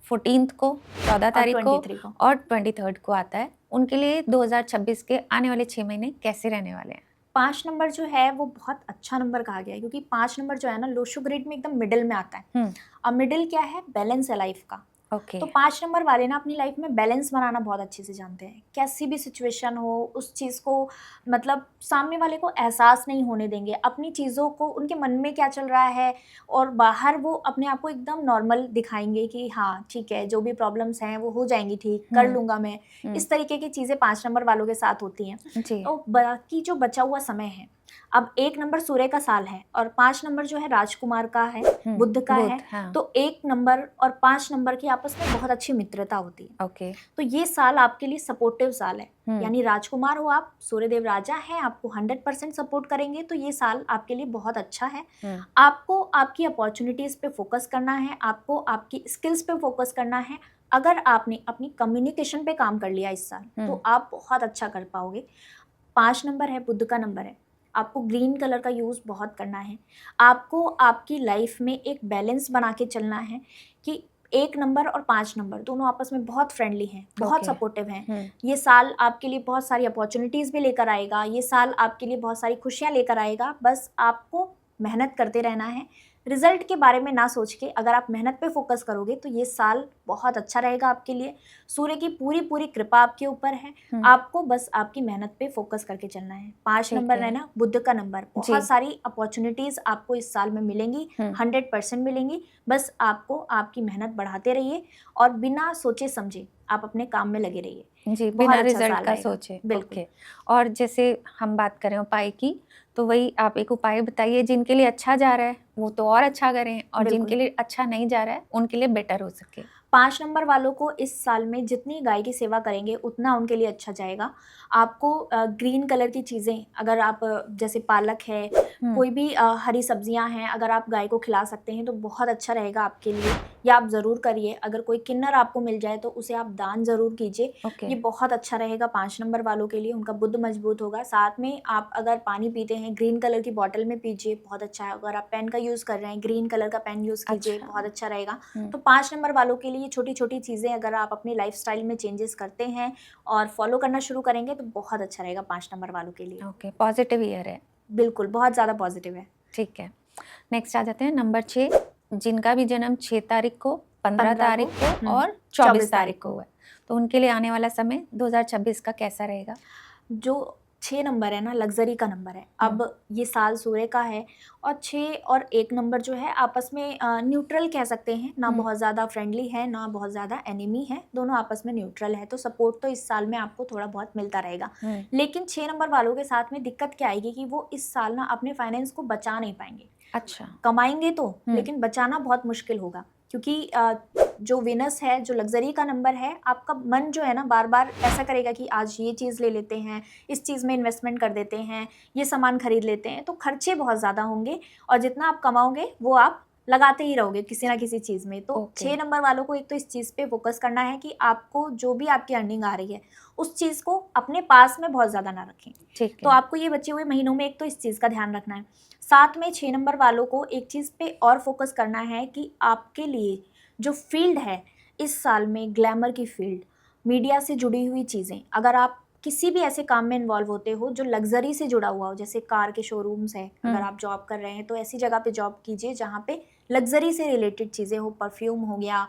14th को, 14 तारीख को और 23rd को आता है, उनके लिए 2026 के आने वाले 6 महीने कैसे रहने वाले हैं? 5 नंबर जो है वो बहुत अच्छा नंबर कहा गया है, क्योंकि 5 नंबर जो है ना लोशो ग्रिड में एकदम मिडिल में आता है। अब मिडिल क्या है? बैलेंस है लाइफ का। तो 5 नंबर वाले ना अपनी लाइफ में बैलेंस बनाना बहुत अच्छे से जानते हैं। कैसी भी सिचुएशन हो उस चीज़ को मतलब सामने वाले को एहसास नहीं होने देंगे, अपनी चीज़ों को, उनके मन में क्या चल रहा है और बाहर वो अपने आप को एकदम नॉर्मल दिखाएंगे कि हाँ ठीक है, जो भी प्रॉब्लम्स हैं वो हो जाएंगी ठीक, कर लूँगा मैं। इस तरीके की चीज़ें 5 नंबर वालों के साथ होती हैं। तो बाकी जो बचा हुआ समय है, अब 1 नंबर सूर्य का साल है और 5 नंबर जो है राजकुमार का है, बुध का है। तो 1 नंबर और 5 नंबर की आपस में बहुत अच्छी मित्रता होती है। तो ये साल आपके लिए सपोर्टिव साल है, यानी राजकुमार हो आप, सूर्यदेव राजा हैं, आपको 100% सपोर्ट करेंगे, तो ये साल आपके लिए बहुत अच्छा है। आपको आपकी अपॉर्चुनिटीज पे फोकस करना है, आपको आपकी स्किल्स पे फोकस करना है। अगर आपने अपनी कम्युनिकेशन पे काम कर लिया इस साल तो आप बहुत अच्छा कर पाओगे। 5 नंबर है, बुध का नंबर है, आपको ग्रीन कलर का यूज़ बहुत करना है। आपको आपकी लाइफ में एक बैलेंस बना के चलना है कि 1 नंबर और 5 नंबर दोनों आपस में बहुत फ्रेंडली हैं, बहुत सपोर्टिव हैं। ये साल आपके लिए बहुत सारी अपॉर्चुनिटीज़ भी लेकर आएगा, ये साल आपके लिए बहुत सारी खुशियाँ लेकर आएगा। बस आपको मेहनत करते रहना है, रिजल्ट के बारे में ना सोच के अगर आप मेहनत पे फोकस करोगे तो ये साल बहुत अच्छा रहेगा आपके लिए। सूर्य की पूरी पूरी कृपा आपके ऊपर है, आपको बस आपकी मेहनत पे फोकस करके चलना है। 5 नंबर है ना, बुध का नंबर, बहुत सारी अपॉर्चुनिटीज आपको इस साल में मिलेंगी, 100% मिलेंगी। बस आपको आपकी मेहनत बढ़ाते रहिए और बिना सोचे समझे आप अपने काम में लगे रहिए जी, बिना रिजल्ट का सोचे। बिल्कुल। और जैसे हम बात करें उपाय की, तो वही आप एक उपाय बताइए जिनके लिए अच्छा जा रहा है वो तो और अच्छा करें, और जिनके लिए अच्छा नहीं जा रहा है उनके लिए बेटर हो सके। 5 नंबर वालों को इस साल में जितनी गाय की सेवा करेंगे उतना उनके लिए अच्छा जाएगा। आपको ग्रीन कलर की चीज़ें, अगर आप जैसे पालक है, कोई भी हरी सब्जियां हैं, अगर आप गाय को खिला सकते हैं तो बहुत अच्छा रहेगा आपके लिए, या आप ज़रूर करिए। अगर कोई किन्नर आपको मिल जाए तो उसे आप दान ज़रूर कीजिए, ये बहुत अच्छा रहेगा 5 नंबर वालों के लिए, उनका बुद्ध मजबूत होगा। साथ में आप अगर पानी पीते हैं ग्रीन कलर की बॉटल में पीजिए, बहुत अच्छा है। अगर आप पेन का यूज़ कर रहे हैं, ग्रीन कलर का पेन यूज़ कीजिए, बहुत अच्छा रहेगा। तो 5 नंबर वालों के लिए लिए ये छोटी छोटी चीज़ें अगर आप अपनी लाइफस्टाइल में चेंजेस करते हैं और फॉलो करना शुरू करेंगे तो बहुत अच्छा रहेगा 5 नंबर वालों के लिए। ओके, पॉजिटिव ईयर है। बिल्कुल, बहुत ज़्यादा पॉजिटिव है। ठीक है, नेक्स्ट आ जाते हैं नंबर 6, जिनका भी जन्म 6 तारीख को, 15 तारीख को और 24 तारीख को हुआ है, तो उनके लिए आने वाला समय 2026 का कैसा रहेगा? जो 6 नंबर है ना, लग्जरी का नंबर है। अब ये साल सूर्य का है और 6 और 1 नंबर जो है आपस में न्यूट्रल कह सकते हैं, ना बहुत ज़्यादा फ्रेंडली है ना बहुत ज़्यादा एनिमी है, दोनों आपस में न्यूट्रल है। तो सपोर्ट तो इस साल में आपको थोड़ा बहुत मिलता रहेगा। लेकिन 6 नंबर वालों के साथ में दिक्कत क्या आएगी कि वो इस साल ना अपने फाइनेंस को बचा नहीं पाएंगे। अच्छा, कमाएंगे तो, लेकिन बचाना बहुत मुश्किल होगा, क्योंकि जो विनस है, जो लग्जरी का नंबर है, आपका मन जो है ना बार बार ऐसा करेगा कि आज ये चीज़ ले लेते हैं, इस चीज़ में इन्वेस्टमेंट कर देते हैं, ये सामान खरीद लेते हैं, तो खर्चे बहुत ज़्यादा होंगे और जितना आप कमाओगे वो आप लगाते ही रहोगे किसी ना किसी चीज़ में। तो 6 नंबर वालों को एक तो इस चीज़ पे फोकस करना है कि आपको जो भी आपकी अर्निंग आ रही है उस चीज़ को अपने पास में बहुत ज़्यादा ना रखें। ठीक है। तो आपको ये बचे हुए महीनों में एक तो इस चीज़ का ध्यान रखना है। साथ में 6 नंबर वालों को एक चीज़ पे और फोकस करना है कि आपके लिए जो फील्ड है इस साल में, ग्लैमर की फील्ड, मीडिया से जुड़ी हुई चीज़ें, अगर आप किसी भी ऐसे काम में इन्वॉल्व होते हो जो लग्जरी से जुड़ा हुआ हो, जैसे कार के शोरूम्स हैं, अगर आप जॉब कर रहे हैं तो ऐसी जगह पे जॉब कीजिए जहाँ पे लग्जरी से रिलेटेड चीज़ें हो, परफ्यूम हो गया,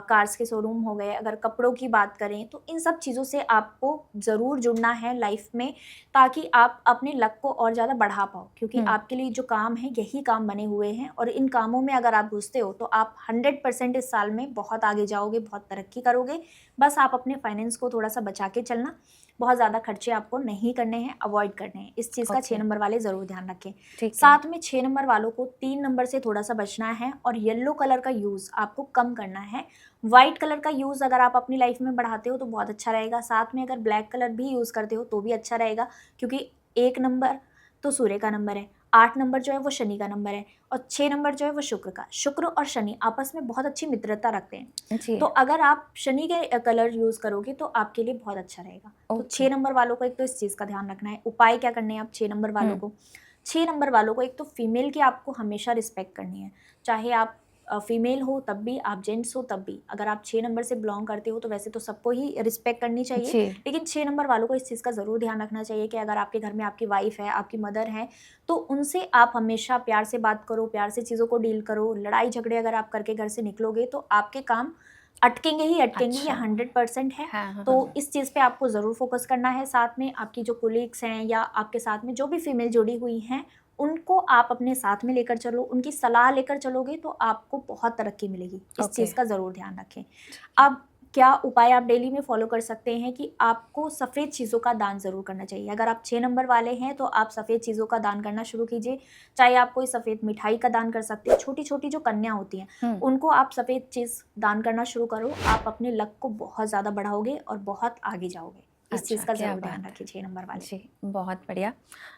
कार्स के शोरूम हो गए। अगर कपड़ों की बात करें तो इन सब चीज़ों से आपको ज़रूर जुड़ना है लाइफ में, ताकि आप अपने लक को और ज़्यादा बढ़ा पाओ, क्योंकि आपके लिए जो काम है यही काम बने हुए हैं और इन कामों में अगर आप घुसते हो तो आप 100% इस साल में बहुत आगे जाओगे, बहुत तरक्की करोगे। बस आप अपने फाइनेंस को थोड़ा सा बचा के चलना, बहुत ज़्यादा खर्चे आपको नहीं करने हैं, अवॉइड करने हैं। इस चीज़ का 6 नंबर वाले ज़रूर ध्यान रखें। साथ में 6 नंबर वालों को 3 नंबर से थोड़ा सा बचना है और येलो कलर का यूज़ आपको कम करना है। वाइट कलर का यूज़ अगर आप अपनी लाइफ में बढ़ाते हो तो बहुत अच्छा रहेगा। साथ में अगर ब्लैक कलर भी यूज़ करते हो तो भी अच्छा रहेगा, क्योंकि 1 नंबर तो सूर्य का नंबर है, 8 नंबर जो है वो शनि का नंबर है और 6 नंबर जो है वो शुक्र का। शुक्र और शनि आपस में बहुत अच्छी मित्रता रखते हैं, तो अगर आप शनि के कलर यूज़ करोगे तो आपके लिए बहुत अच्छा रहेगा। तो 6 नंबर वालों को एक तो इस चीज़ का ध्यान रखना है। उपाय क्या करने हैं आप 6 नंबर वालों को? 6 नंबर वालों को एक तो फीमेल की आपको हमेशा रिस्पेक्ट करनी है, चाहे आप फीमेल हो तब भी, आप जेंट्स हो तब भी। अगर आप 6 नंबर से बिलोंग करते हो तो वैसे तो सबको ही रिस्पेक्ट करनी चाहिए, लेकिन 6 नंबर वालों को इस चीज़ का ज़रूर ध्यान रखना चाहिए कि अगर आपके घर में आपकी वाइफ है, आपकी मदर है, तो उनसे आप हमेशा प्यार से बात करो, प्यार से चीज़ों को डील करो। लड़ाई झगड़े अगर आप करके घर से निकलोगे तो आपके काम अटकेंगे ही अटकेंगे, ये 100% है। तो इस चीज़ पे आपको ज़रूर फोकस करना है। साथ में आपकी जो कोलीग्स हैं या आपके साथ में जो भी फीमेल जुड़ी हुई हैं उनको आप अपने साथ में लेकर चलो, उनकी सलाह लेकर चलोगे तो आपको बहुत तरक्की मिलेगी। इस चीज़ का ज़रूर ध्यान रखें। अब क्या उपाय आप डेली में फॉलो कर सकते हैं कि आपको सफ़ेद चीज़ों का दान ज़रूर करना चाहिए। अगर आप 6 नंबर वाले हैं तो आप सफ़ेद चीज़ों का दान करना शुरू कीजिए, चाहे आप कोई सफ़ेद मिठाई का दान कर सकते हैं। छोटी छोटी जो कन्या होती हैं उनको आप सफ़ेद चीज़ दान करना शुरू करो, आप अपने लक को बहुत ज़्यादा बढ़ाओगे और बहुत आगे जाओगे। इस चीज़ का ज़रूर ध्यान रखिए 6 नंबर वाले। जी, बहुत बढ़िया।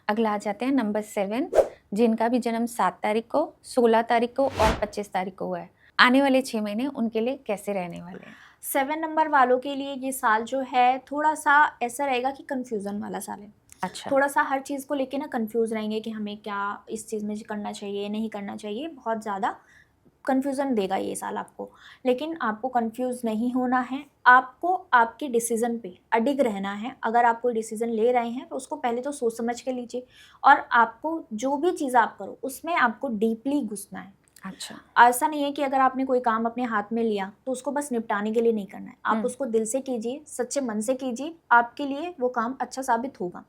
अगला आ जाते हैं नंबर 7, जिनका भी जन्म 7 तारीख को, 16 तारीख को और 25 तारीख को हुआ है। आने वाले 6 महीने उनके लिए कैसे रहने वाले हैं? 7 नंबर वालों के लिए ये साल जो है थोड़ा सा ऐसा रहेगा कि कन्फ्यूज़न वाला साल है। अच्छा, थोड़ा सा हर चीज़ को लेके ना कन्फ्यूज़ रहेंगे कि हमें क्या इस चीज़ में करना चाहिए, नहीं करना चाहिए। बहुत ज़्यादा कन्फ्यूज़न देगा ये साल आपको, लेकिन आपको कन्फ्यूज़ नहीं होना है। आपको आपके डिसीज़न पे अडिग रहना है। अगर आप कोई डिसीज़न ले रहे हैं तो उसको पहले तो सोच समझ के लीजिए और आपको जो भी चीज़ आप करो उसमें आपको डीपली घुसना है। अच्छा, ऐसा नहीं है कि अगर आपने कोई काम अपने हाथ में लिया तो उसको बस निपटाने के लिए नहीं करना है। आप उसको दिल से कीजिए, सच्चे मन से कीजिए, आपके लिए वो काम अच्छा साबित होगा।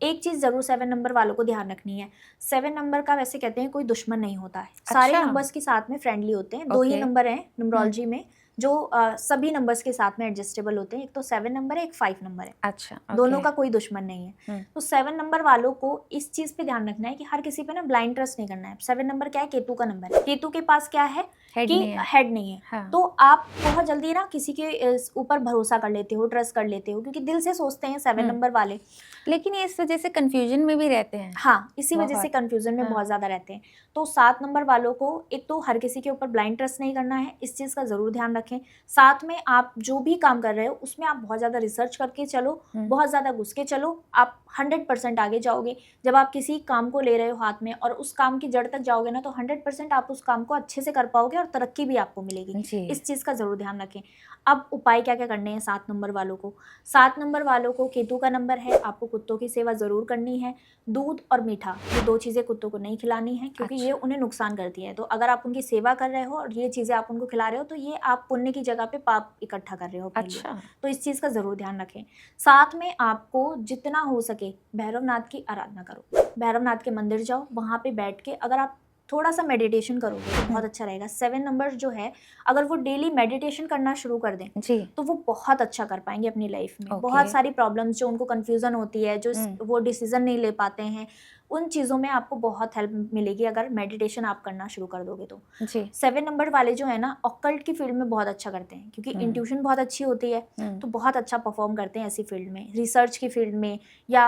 एक चीज़ ज़रूर 7 नंबर वालों को ध्यान रखनी है, 7 नंबर का वैसे कहते हैं कोई दुश्मन नहीं होता है। सारे नंबर्स के साथ में फ्रेंडली होते हैं। 2 ही नंबर हैं न्यूमरोलॉजी में जो सभी नंबर्स के साथ में एडजस्टेबल होते हैं। एक तो 7 नंबर है, एक 5 नंबर है। अच्छा, दोनों का कोई दुश्मन नहीं है। तो 7 नंबर वालों को इस चीज़ पे ध्यान रखना है कि हर किसी पे ना ब्लाइंड ट्रस्ट नहीं करना है। 7 नंबर क्या है? केतु का नंबर है। केतु के पास क्या है कि हेड नहीं है। हाँ। तो आप बहुत जल्दी ना किसी के ऊपर भरोसा कर लेते हो, ट्रस्ट कर लेते हो, क्योंकि दिल से सोचते हैं 7 नंबर वाले। लेकिन इस वजह से कंफ्यूजन में भी रहते हैं। हाँ, इसी वजह से कंफ्यूजन में बहुत ज़्यादा रहते हैं। तो 7 नंबर वालों को एक तो हर किसी के ऊपर ब्लाइंड ट्रस्ट नहीं करना है, इस चीज़ का ज़रूर ध्यान रखें। साथ में आप जो भी काम कर रहे हो उसमें आप बहुत ज़्यादा रिसर्च करके चलो, बहुत ज़्यादा घुस के चलो, आप 100% आगे जाओगे। जब आप किसी काम को ले रहे हो हाथ में और उस काम की जड़ तक जाओगे ना, तो 100% आप उस काम को अच्छे से कर पाओगे और तरक्की भी आपको मिलेगी। इस चीज़ का ज़रूर ध्यान रखें। अब उपाय क्या क्या करने हैं 7 नंबर वालों को। 7 नंबर वालों को केतु का नंबर है, आपको कुत्तों की सेवा ज़रूर करनी है। दूध और मीठा, ये 2 चीज़ें कुत्तों को नहीं खिलानी है, क्योंकि ये उन्हें नुकसान करती है। तो अगर आप उनकी सेवा कर रहे हो और ये चीज़ें आप उनको खिला रहे हो, तो ये आप पुण्य की जगह पे पाप इकट्ठा कर रहे हो अपने लिए। तो इस चीज़ का ज़रूर ध्यान रखें। साथ में आपको जितना हो सके भैरवनाथ की आराधना करो। भैरवनाथ के मंदिर जाओ, वहाँ पे बैठ के अगर आप थोड़ा सा मेडिटेशन करोगे तो बहुत अच्छा रहेगा। 7 नंबर जो है, अगर वो डेली मेडिटेशन करना शुरू कर दें जी, तो वो बहुत अच्छा कर पाएंगे अपनी लाइफ में। बहुत सारी प्रॉब्लम्स जो उनको कंफ्यूजन होती है, जो वो डिसीजन नहीं ले पाते हैं, उन चीज़ों में आपको बहुत हेल्प मिलेगी अगर मेडिटेशन आप करना शुरू कर दोगे तो जी। 7 नंबर वाले जो है ना, ऑकल्ट की फील्ड में बहुत अच्छा करते हैं, क्योंकि इंट्यूशन बहुत अच्छी होती है, तो बहुत अच्छा परफॉर्म करते हैं ऐसी फील्ड में। रिसर्च की फील्ड में या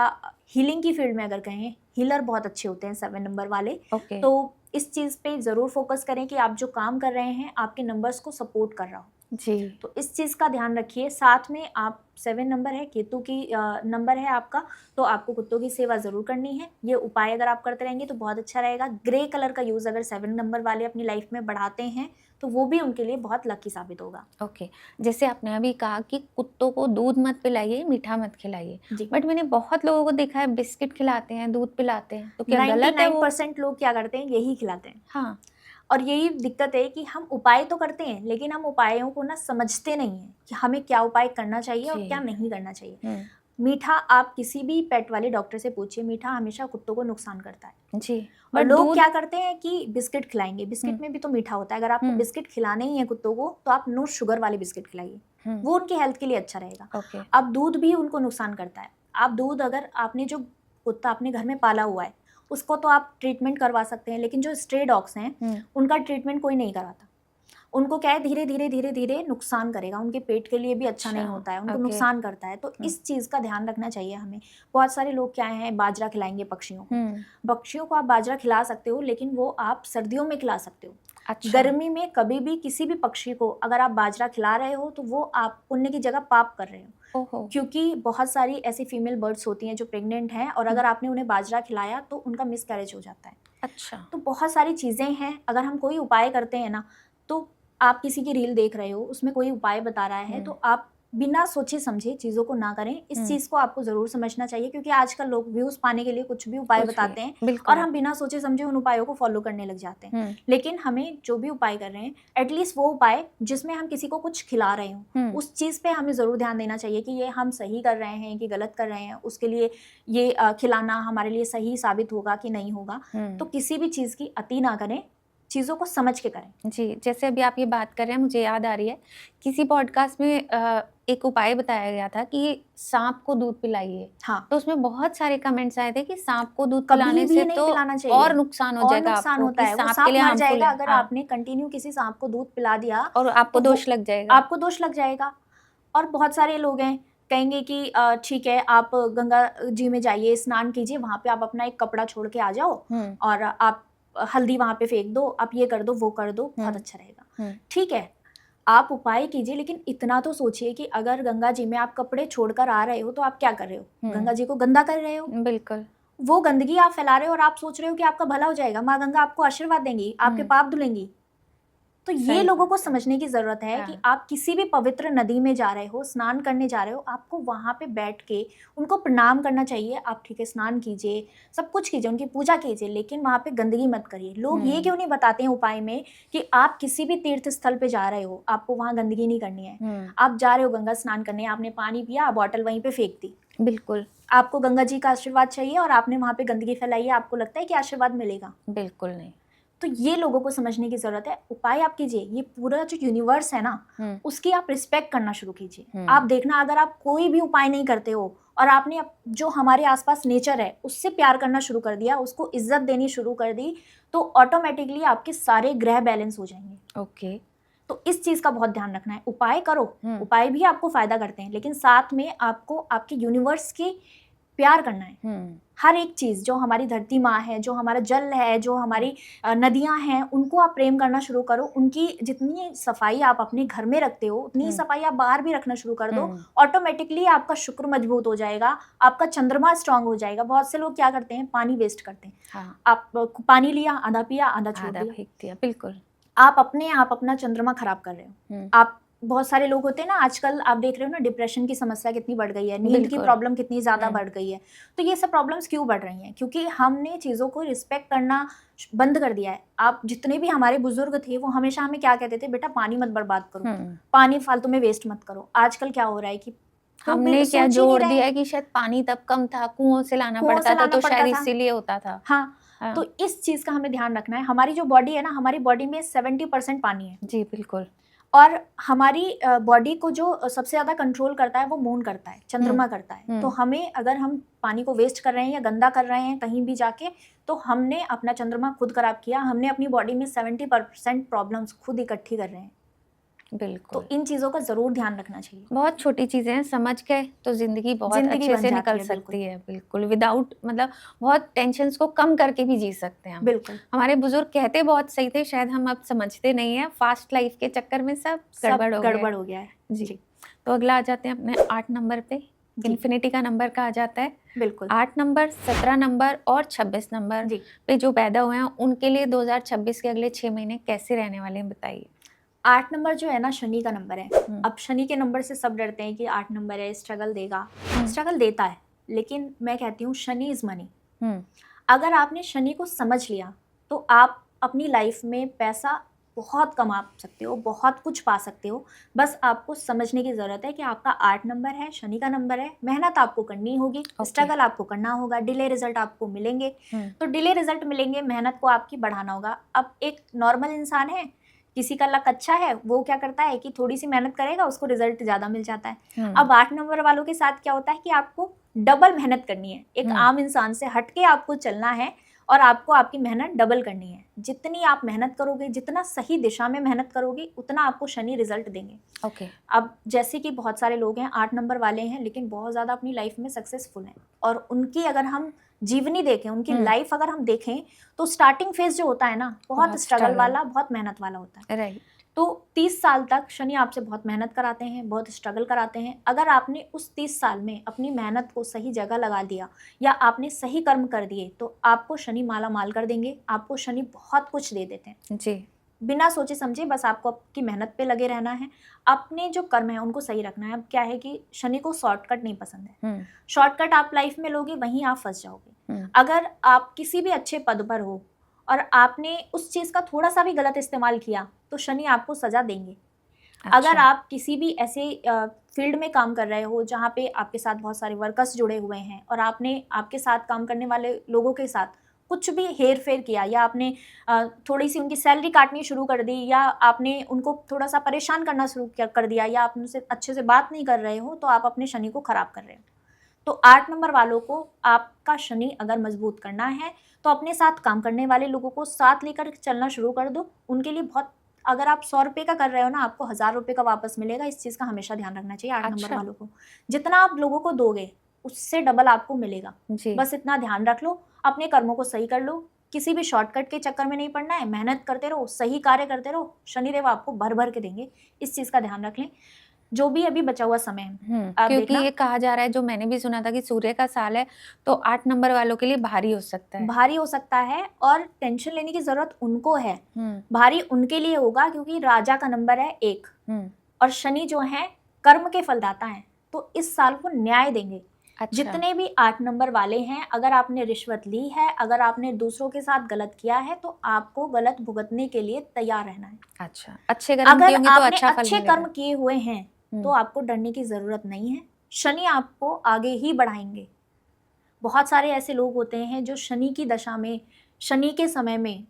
हीलिंग की फील्ड में अगर कहें, हीलर बहुत अच्छे होते हैं 7 नंबर वाले। तो इस चीज़ पे ज़रूर फोकस करें कि आप जो काम कर रहे हैं आपके नंबर्स को सपोर्ट कर रहा हो जी। तो इस चीज़ का ध्यान रखिए। साथ में आप 7 नंबर है, केतु की नंबर है आपका, तो आपको कुत्तों की सेवा ज़रूर करनी है। ये उपाय अगर आप करते रहेंगे तो बहुत अच्छा रहेगा। ग्रे कलर का यूज़ अगर 7 नंबर वाले अपनी लाइफ में बढ़ाते हैं तो वो भी उनके लिए बहुत लकी साबित होगा। ओके, जैसे आपने अभी कहा कि कुत्तों को दूध मत पिलाइए, मीठा मत खिलाइए, बट मैंने बहुत लोगों को देखा है बिस्किट खिलाते हैं, दूध पिलाते हैं, तो क्या गलत है? 99% लोग क्या करते हैं, यही खिलाते हैं। हाँ, और यही दिक्कत है कि हम उपाय तो करते हैं, लेकिन हम उपायों को ना समझते नहीं हैं कि हमें क्या उपाय करना चाहिए और क्या नहीं करना चाहिए। मीठा आप किसी भी पेट वाले डॉक्टर से पूछिए, मीठा हमेशा कुत्तों को नुकसान करता है जी। और लोग क्या करते हैं कि बिस्किट खिलाएंगे, बिस्किट में भी तो मीठा होता है। अगर आपको बिस्किट खिलाने ही है कुत्तों को तो आप नो शुगर वाले बिस्किट खिलाइए, वो उनकी हेल्थ के लिए अच्छा रहेगा। अब दूध भी उनको नुकसान करता है। आप दूध, अगर आपने जो कुत्ता अपने घर में पाला हुआ है उसको तो आप ट्रीटमेंट करवा सकते हैं, लेकिन जो स्ट्रे डॉग्स हैं उनका ट्रीटमेंट कोई नहीं कराता। उनको क्या है, धीरे धीरे धीरे धीरे नुकसान करेगा, उनके पेट के लिए भी अच्छा नहीं होता है, उनको नुकसान करता है। तो इस चीज़ का ध्यान रखना चाहिए हमें। बहुत सारे लोग क्या हैं, बाजरा खिलाएंगे पक्षियों को। पक्षियों को आप बाजरा खिला सकते हो, लेकिन वो आप सर्दियों में खिला सकते हो। अच्छा। गर्मी में कभी भी किसी भी पक्षी को अगर आप बाजरा खिला रहे हो तो वो आप पुण्य की जगह पाप कर रहे हो, क्योंकि बहुत सारी ऐसी फीमेल बर्ड्स होती हैं जो प्रेग्नेंट हैं और अगर आपने उन्हें बाजरा खिलाया तो उनका मिसकैरेज हो जाता है। अच्छा। तो बहुत सारी चीज़ें हैं, अगर हम कोई उपाय करते हैं ना, तो आप किसी की रील देख रहे हो, उसमें कोई उपाय बता रहा है तो आप बिना सोचे समझे चीज़ों को ना करें। इस चीज़ को आपको ज़रूर समझना चाहिए, क्योंकि आजकल लोग व्यूज़ पाने के लिए कुछ भी उपाय बताते हैं और हम बिना सोचे समझे उन उपायों को फॉलो करने लग जाते हैं। लेकिन हमें जो भी उपाय कर रहे हैं, एटलीस्ट वो उपाय जिसमें हम किसी को कुछ खिला रहे हो, उस चीज़ पे हमें ज़रूर ध्यान देना चाहिए कि ये हम सही कर रहे हैं कि गलत कर रहे हैं, उसके लिए ये खिलाना हमारे लिए सही साबित होगा कि नहीं होगा। तो किसी भी चीज़ की अति ना करें, चीज़ों को समझ के करें जी। जैसे अभी आप ये बात कर रहे हैं, मुझे याद आ रही है, किसी पॉडकास्ट में एक उपाय बताया गया था कि सांप को दूध पिलाइए। हाँ, तो उसमें बहुत सारे कमेंट्स आए थे कि सांप को दूध पिलाने से तो और नुकसान हो जाएगा, नुकसान होता है, वो सांप मर जाएगा अगर आपने कंटिन्यू किसी सांप को दूध पिला दिया और आपको दोष लग जाएगा, आपको दोष लग जाएगा। और बहुत सारे लोग हैं कहेंगे कि ठीक है, आप गंगा जी में जाइए, स्नान कीजिए, वहाँ पे आप अपना एक कपड़ा छोड़ के आ जाओ और आप हल्दी वहां पे फेंक दो, आप ये कर दो वो कर दो, बहुत अच्छा रहेगा। ठीक है, आप उपाय कीजिए, लेकिन इतना तो सोचिए कि अगर गंगा जी में आप कपड़े छोड़कर आ रहे हो तो आप क्या कर रहे हो, गंगा जी को गंदा कर रहे हो। बिल्कुल, वो गंदगी आप फैला रहे हो और आप सोच रहे हो कि आपका भला हो जाएगा, माँ गंगा आपको आशीर्वाद देंगी, आपके पाप धुलेंगी। तो ये लोगों को समझने की जरूरत है कि आप किसी भी पवित्र नदी में जा रहे हो, स्नान करने जा रहे हो, आपको वहां पे बैठ के उनको प्रणाम करना चाहिए। आप ठीक है स्नान कीजिए, सब कुछ कीजिए, उनकी पूजा कीजिए, लेकिन वहां पे गंदगी मत करिए। लोग ये क्यों नहीं बताते हैं उपाय में कि आप किसी भी तीर्थ स्थल पे जा रहे हो, आपको वहां गंदगी नहीं करनी है। आप जा रहे हो गंगा स्नान करने, आपने पानी पिया, बॉटल वहीं पे फेंक दी, बिल्कुल आपको गंगा जी का आशीर्वाद चाहिए और आपने वहां पे गंदगी फैलाई है, आपको लगता है कि आशीर्वाद मिलेगा? बिल्कुल नहीं। तो ये लोगों को समझने की जरूरत है। उपाय आप कीजिए, ये पूरा जो यूनिवर्स है ना, उसकी आप रिस्पेक्ट करना शुरू कीजिए। आप देखना, अगर आप कोई भी उपाय नहीं करते हो और आपने जो हमारे आसपास नेचर है उससे प्यार करना शुरू कर दिया, उसको इज्जत देनी शुरू कर दी, तो ऑटोमेटिकली आपके सारे ग्रह बैलेंस हो जाएंगे। ओके, तो इस चीज का बहुत ध्यान रखना है। उपाय करो, उपाय भी आपको फायदा करते हैं, लेकिन साथ में आपको आपके यूनिवर्स की प्यार करना है। हर एक चीज, जो हमारी धरती माँ है, जो हमारा जल है, जो हमारी नदियां हैं, उनको आप प्रेम करना शुरू करो। उनकी जितनी सफाई आप अपने घर में रखते हो उतनी ही सफाई आप बाहर भी रखना शुरू कर दो। ऑटोमेटिकली आपका शुक्र मजबूत हो जाएगा, आपका चंद्रमा स्ट्रांग हो जाएगा। बहुत से लोग क्या करते हैं, पानी वेस्ट करते हैं। हाँ। आप पानी लिया, आधा पिया, आधा छोड़ आधा दिया, फेंक दिया, बिल्कुल। आप अपना चंद्रमा खराब कर रहे हो। आप बहुत सारे लोग होते हैं ना, आजकल आप देख रहे हो ना, डिप्रेशन की समस्या कितनी बढ़ गई है, नींद की प्रॉब्लम कितनी ज्यादा बढ़ गई है। तो ये सब प्रॉब्लम्स क्यों बढ़ रही हैं? क्योंकि हमने चीजों को रिस्पेक्ट करना बंद कर दिया है। आप जितने भी हमारे बुजुर्ग थे वो हमेशा हमें क्या कहते थे, बेटा पानी मत बर्बाद करो, पानी फालतू में वेस्ट मत करो। आजकल क्या हो रहा है कि हमने क्या जोर दिया है कि शायद पानी तब कम था, कुओं से लाना पड़ता था, तो शायद इसीलिए होता था। हाँ, तो इस चीज का हमें ध्यान रखना है। हमारी जो बॉडी है ना, हमारी बॉडी में 70% पानी है। जी बिल्कुल। और हमारी बॉडी को जो सबसे ज्यादा कंट्रोल करता है वो मून करता है, चंद्रमा करता है। तो हमें, अगर हम पानी को वेस्ट कर रहे हैं या गंदा कर रहे हैं कहीं भी जाके, तो हमने अपना चंद्रमा खुद खराब किया। हमने अपनी बॉडी में 70% प्रॉब्लम्स खुद इकट्ठी कर रहे हैं। बिल्कुल। तो इन चीजों का जरूर ध्यान रखना चाहिए। बहुत छोटी चीजें हैं, समझ के तो जिंदगी बहुत अच्छे से निकल सकती है। बिल्कुल, विदाउट मतलब बहुत टेंशन्स को कम करके भी जी सकते हैं हम। बिल्कुल। हमारे बुजुर्ग कहते बहुत सही थे, शायद हम अब समझते नहीं है। फास्ट लाइफ के चक्कर में सब गड़बड़ हो गया है। जी। तो अगला आ जाते हैं अपने 8 नंबर पे। इन्फिनिटी का नंबर कहा जाता है। बिल्कुल। 8 नंबर, 17 नंबर और 26 नंबर पे जो पैदा हुए हैं उनके लिए 2026 के अगले 6 महीने कैसे रहने वाले हैं, बताइए। 8 नंबर जो है ना, शनि का नंबर है। अब शनि के नंबर से सब डरते हैं कि 8 नंबर है, स्ट्रगल देगा। स्ट्रगल देता है, लेकिन मैं कहती हूँ शनि इज मनी। अगर आपने शनि को समझ लिया तो आप अपनी लाइफ में पैसा बहुत कमा सकते हो, बहुत कुछ पा सकते हो। बस आपको समझने की ज़रूरत है कि आपका 8 नंबर है, शनि का नंबर है। मेहनत आपको करनी होगी, स्ट्रगल आपको करना होगा, डिले रिजल्ट आपको मिलेंगे। तो डिले रिजल्ट मिलेंगे, मेहनत को आपकी बढ़ाना होगा। अब एक नॉर्मल इंसान है, किसी का लक अच्छा है, वो क्या करता है कि थोड़ी सी मेहनत करेगा, उसको रिजल्ट ज़्यादा मिल जाता है। अब 8 नंबर वालों के साथ क्या होता है कि आपको डबल मेहनत करनी है। एक आम इंसान से हटके आपको चलना है और आपको आपकी मेहनत डबल करनी है। जितनी आप मेहनत करोगे, जितना सही दिशा में मेहनत करोगे, उतना आपको शनि रिजल्ट देंगे। ओके। अब जैसे कि बहुत सारे लोग हैं 8 नंबर वाले हैं, लेकिन बहुत ज़्यादा अपनी लाइफ में सक्सेसफुल हैं, और उनकी अगर हम जीवनी देखें, उनकी लाइफ अगर हम देखें, तो स्टार्टिंग फेज जो होता है ना, बहुत स्ट्रगल वाला, बहुत मेहनत वाला होता है। राइट। तो 30 साल तक शनि आपसे बहुत मेहनत कराते हैं, बहुत स्ट्रगल कराते हैं। अगर आपने उस 30 साल में अपनी मेहनत को सही जगह लगा दिया या आपने सही कर्म कर दिए, तो आपको शनि माला माल कर देंगे। आपको शनि बहुत कुछ दे देते हैं जी, बिना सोचे समझे। बस आपको आपकी मेहनत पे लगे रहना है, अपने जो कर्म है उनको सही रखना है। अब क्या है कि शनि को शॉर्टकट नहीं पसंद है। शॉर्टकट आप लाइफ में लोगे, वहीं आप फंस जाओगे। अगर आप किसी भी अच्छे पद पर हो और आपने उस चीज़ का थोड़ा सा भी गलत इस्तेमाल किया, तो शनि आपको सजा देंगे। अच्छा। अगर आप किसी भी ऐसे फील्ड में काम कर रहे हो जहाँ पे आपके साथ बहुत सारे वर्कर्स जुड़े हुए हैं, और आपने आपके साथ काम करने वाले लोगों के साथ कुछ भी हेर फेर किया, या आपने थोड़ी सी उनकी सैलरी काटनी शुरू कर दी, या आपने उनको थोड़ा सा परेशान करना शुरू कर दिया, या आप उनसे अच्छे से बात नहीं कर रहे हो, तो आप अपने शनि को खराब कर रहे हो। तो 8 नंबर वालों को आपका शनि अगर मजबूत करना है, तो अपने साथ काम करने वाले लोगों को साथ लेकर चलना शुरू कर दो। उनके लिए बहुत, अगर आप 100 रुपये का कर रहे हो ना, आपको 1000 रुपये का वापस मिलेगा। इस चीज़ का हमेशा ध्यान रखना चाहिए 8 नंबर वालों को। जितना आप लोगों को दोगे, उससे डबल आपको मिलेगा। बस इतना ध्यान रख लो, अपने कर्मों को सही कर लो। किसी भी शॉर्टकट के चक्कर में नहीं पड़ना है, मेहनत करते रहो, सही कार्य करते रहो, शनिदेव आपको भर भर के देंगे। इस चीज़ का ध्यान रख लें। जो भी अभी बचा हुआ समय है, क्योंकि ये कहा जा रहा है, जो मैंने भी सुना था, कि सूर्य का साल है, तो 8 नंबर वालों के लिए भारी हो सकता है। भारी हो सकता है, और टेंशन लेने की जरूरत उनको है। भारी उनके लिए होगा, क्योंकि राजा का नंबर है 1, और शनि जो है कर्म के फलदाता है, तो इस साल को न्याय देंगे। अच्छा। जितने भी 8 नंबर वाले हैं, अगर आपने रिश्वत ली है, अगर आपने दूसरों के साथ गलत किया है, तो आपको गलत भुगतने के लिए तैयार रहना है। अच्छा, अच्छे कर्म किए होंगे तो अच्छा फल अच्छे कर्म किए हुए हैं तो आपको डरने की जरूरत नहीं है। शनि आपको आगे ही बढ़ाएंगे। बहुत सारे ऐसे लोग होते हैं जो शनि की दशा में, शनि के समय में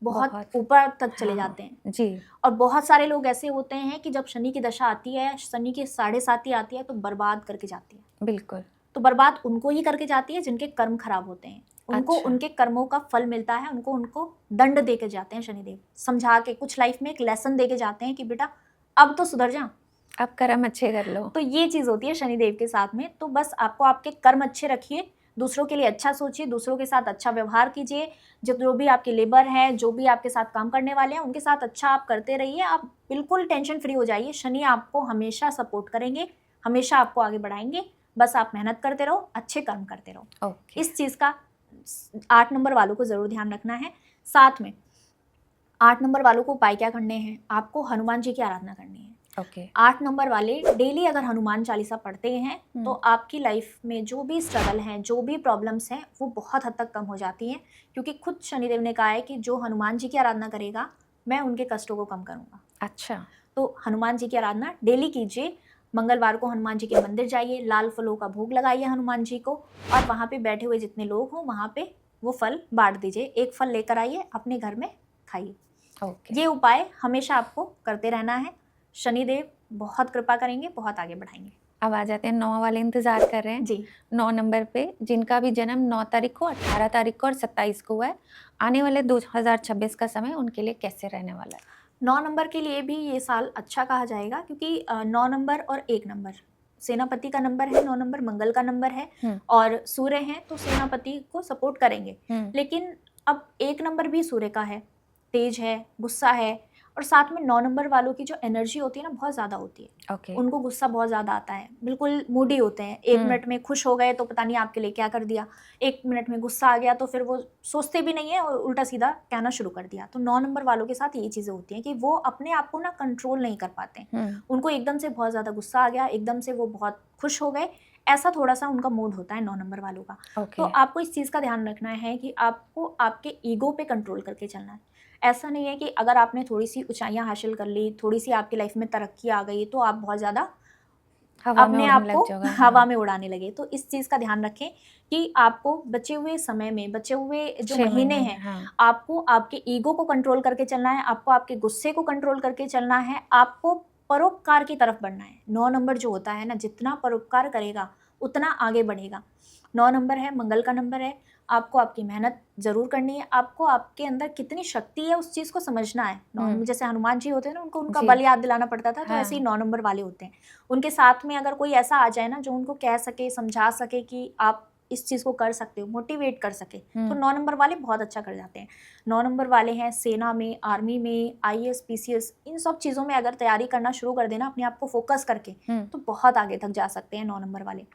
बहुत ऊपर तक चले जाते हैं जी। और बहुत सारे लोग ऐसे होते हैं कि जब शनि की दशा आती है, शनि की 7.5 आती है, तो बर्बाद करके जाती है। बिल्कुल। तो बर्बाद उनको ही करके जाती है जिनके कर्म खराब होते हैं। उनको अच्छा। उनके कर्मों का फल मिलता है, उनको दंड दे के जाते हैं शनिदेव, समझा के, कुछ लाइफ में एक लेसन दे के जाते हैं कि बेटा अब तो सुधर जा, अब कर्म अच्छे कर लो। तो ये चीज होती है शनिदेव के साथ में। तो बस आपको आपके कर्म अच्छे रखिए, दूसरों के लिए अच्छा सोचिए, दूसरों के साथ अच्छा व्यवहार कीजिए, जो भी आपके लेबर हैं, जो भी आपके साथ काम करने वाले हैं, उनके साथ अच्छा आप करते रहिए। आप बिल्कुल टेंशन फ्री हो जाइए, शनि आपको हमेशा सपोर्ट करेंगे, हमेशा आपको आगे बढ़ाएंगे। बस आप मेहनत करते रहो, अच्छे कर्म करते रहो। इस चीज का 8 नंबर वालों को जरूर ध्यान रखना है। साथ में 8 नंबर वालों को उपाय क्या करने हैं, आपको हनुमान जी की आराधना करनी है। 8 नंबर वाले डेली अगर हनुमान चालीसा पढ़ते हैं तो आपकी लाइफ में जो भी स्ट्रगल हैं, जो भी प्रॉब्लम्स हैं, वो बहुत हद तक कम हो जाती हैं। क्योंकि खुद शनिदेव ने कहा है कि जो हनुमान जी की आराधना करेगा मैं उनके कष्टों को कम करूंगा। अच्छा, तो हनुमान जी की आराधना डेली कीजिए। मंगलवार को हनुमान जी के मंदिर जाइए, लाल फलों का भोग लगाइए हनुमान जी को, और वहाँ पे बैठे हुए जितने लोग हों वहाँ पे वो फल बांट दीजिए। एक फल लेकर आइए, अपने घर में खाइए। ये उपाय हमेशा आपको करते रहना है। शनिदेव बहुत कृपा करेंगे, बहुत आगे बढ़ाएंगे। अब आ जाते हैं 9 वाले, इंतजार कर रहे हैं जी। 9 नंबर पे, जिनका भी जन्म 9 तारीख को, 18 तारीख को और 27 को हुआ है। आने वाले 2026 का समय उनके लिए कैसे रहने वाला है? 9 नंबर के लिए भी ये साल अच्छा कहा जाएगा, क्योंकि 9 नंबर और 1 नंबर सेनापति का नंबर है, 9 नंबर मंगल का नंबर है और सूर्य है, तो सेनापति को सपोर्ट करेंगे। लेकिन अब 1 नंबर भी सूर्य का है, तेज है, गुस्सा है, और साथ में 9 नंबर वालों की जो एनर्जी होती है ना, बहुत ज़्यादा होती है। उनको गुस्सा बहुत ज़्यादा आता है, बिल्कुल मूडी होते हैं। 1 मिनट में खुश हो गए तो पता नहीं आपके लिए क्या कर दिया, 1 मिनट में गुस्सा आ गया तो फिर वो सोचते भी नहीं है और उल्टा सीधा कहना शुरू कर दिया। तो 9 नंबर वालों के साथ ये चीज़ें होती हैं कि वो अपने आप को ना कंट्रोल नहीं कर पाते। उनको एकदम से बहुत ज़्यादा गुस्सा आ गया, एकदम से वो बहुत खुश हो गए, ऐसा थोड़ा सा उनका मूड होता है 9 नंबर वालों का। तो आपको इस चीज़ का ध्यान रखना है कि आपको आपके ईगो पे कंट्रोल करके चलना है। ऐसा नहीं है कि अगर आपने थोड़ी सी ऊंचाइयां हासिल कर ली, थोड़ी सी आपकी लाइफ में तरक्की आ गई, तो आप बहुत ज़्यादा अपने आप को हवा में उड़ाने लगे। तो इस चीज़ का ध्यान रखें कि आपको बचे हुए समय में, बचे हुए जो महीने हैं, आपको आपके ईगो को कंट्रोल करके चलना है, आपको आपके गुस्से को कंट्रोल करके चलना है, आपको परोपकार की तरफ बढ़ना है। 9 नंबर जो होता है ना, जितना परोपकार करेगा उतना आगे बढ़ेगा। 9 नंबर है, मंगल का नंबर है। आपको आपकी मेहनत जरूर करनी है, आपको आपके अंदर कितनी शक्ति है उस चीज़ को समझना है। जैसे हनुमान जी होते हैं ना, उनको उनका बल याद दिलाना पड़ता था, तो ऐसे ही 9 नंबर वाले होते हैं। उनके साथ में अगर कोई ऐसा आ जाए ना जो उनको कह सके, समझा सके कि आप इस चीज़ को कर सकते हो, मोटिवेट कर सके, तो 9 नंबर वाले बहुत अच्छा कर जाते हैं। 9 नंबर वाले हैं सेना में, आर्मी में, IAS PCS, इन सब चीज़ों में अगर तैयारी करना शुरू कर देना अपने आप को फोकस करके, तो बहुत आगे तक जा सकते हैं 9 नंबर वाले।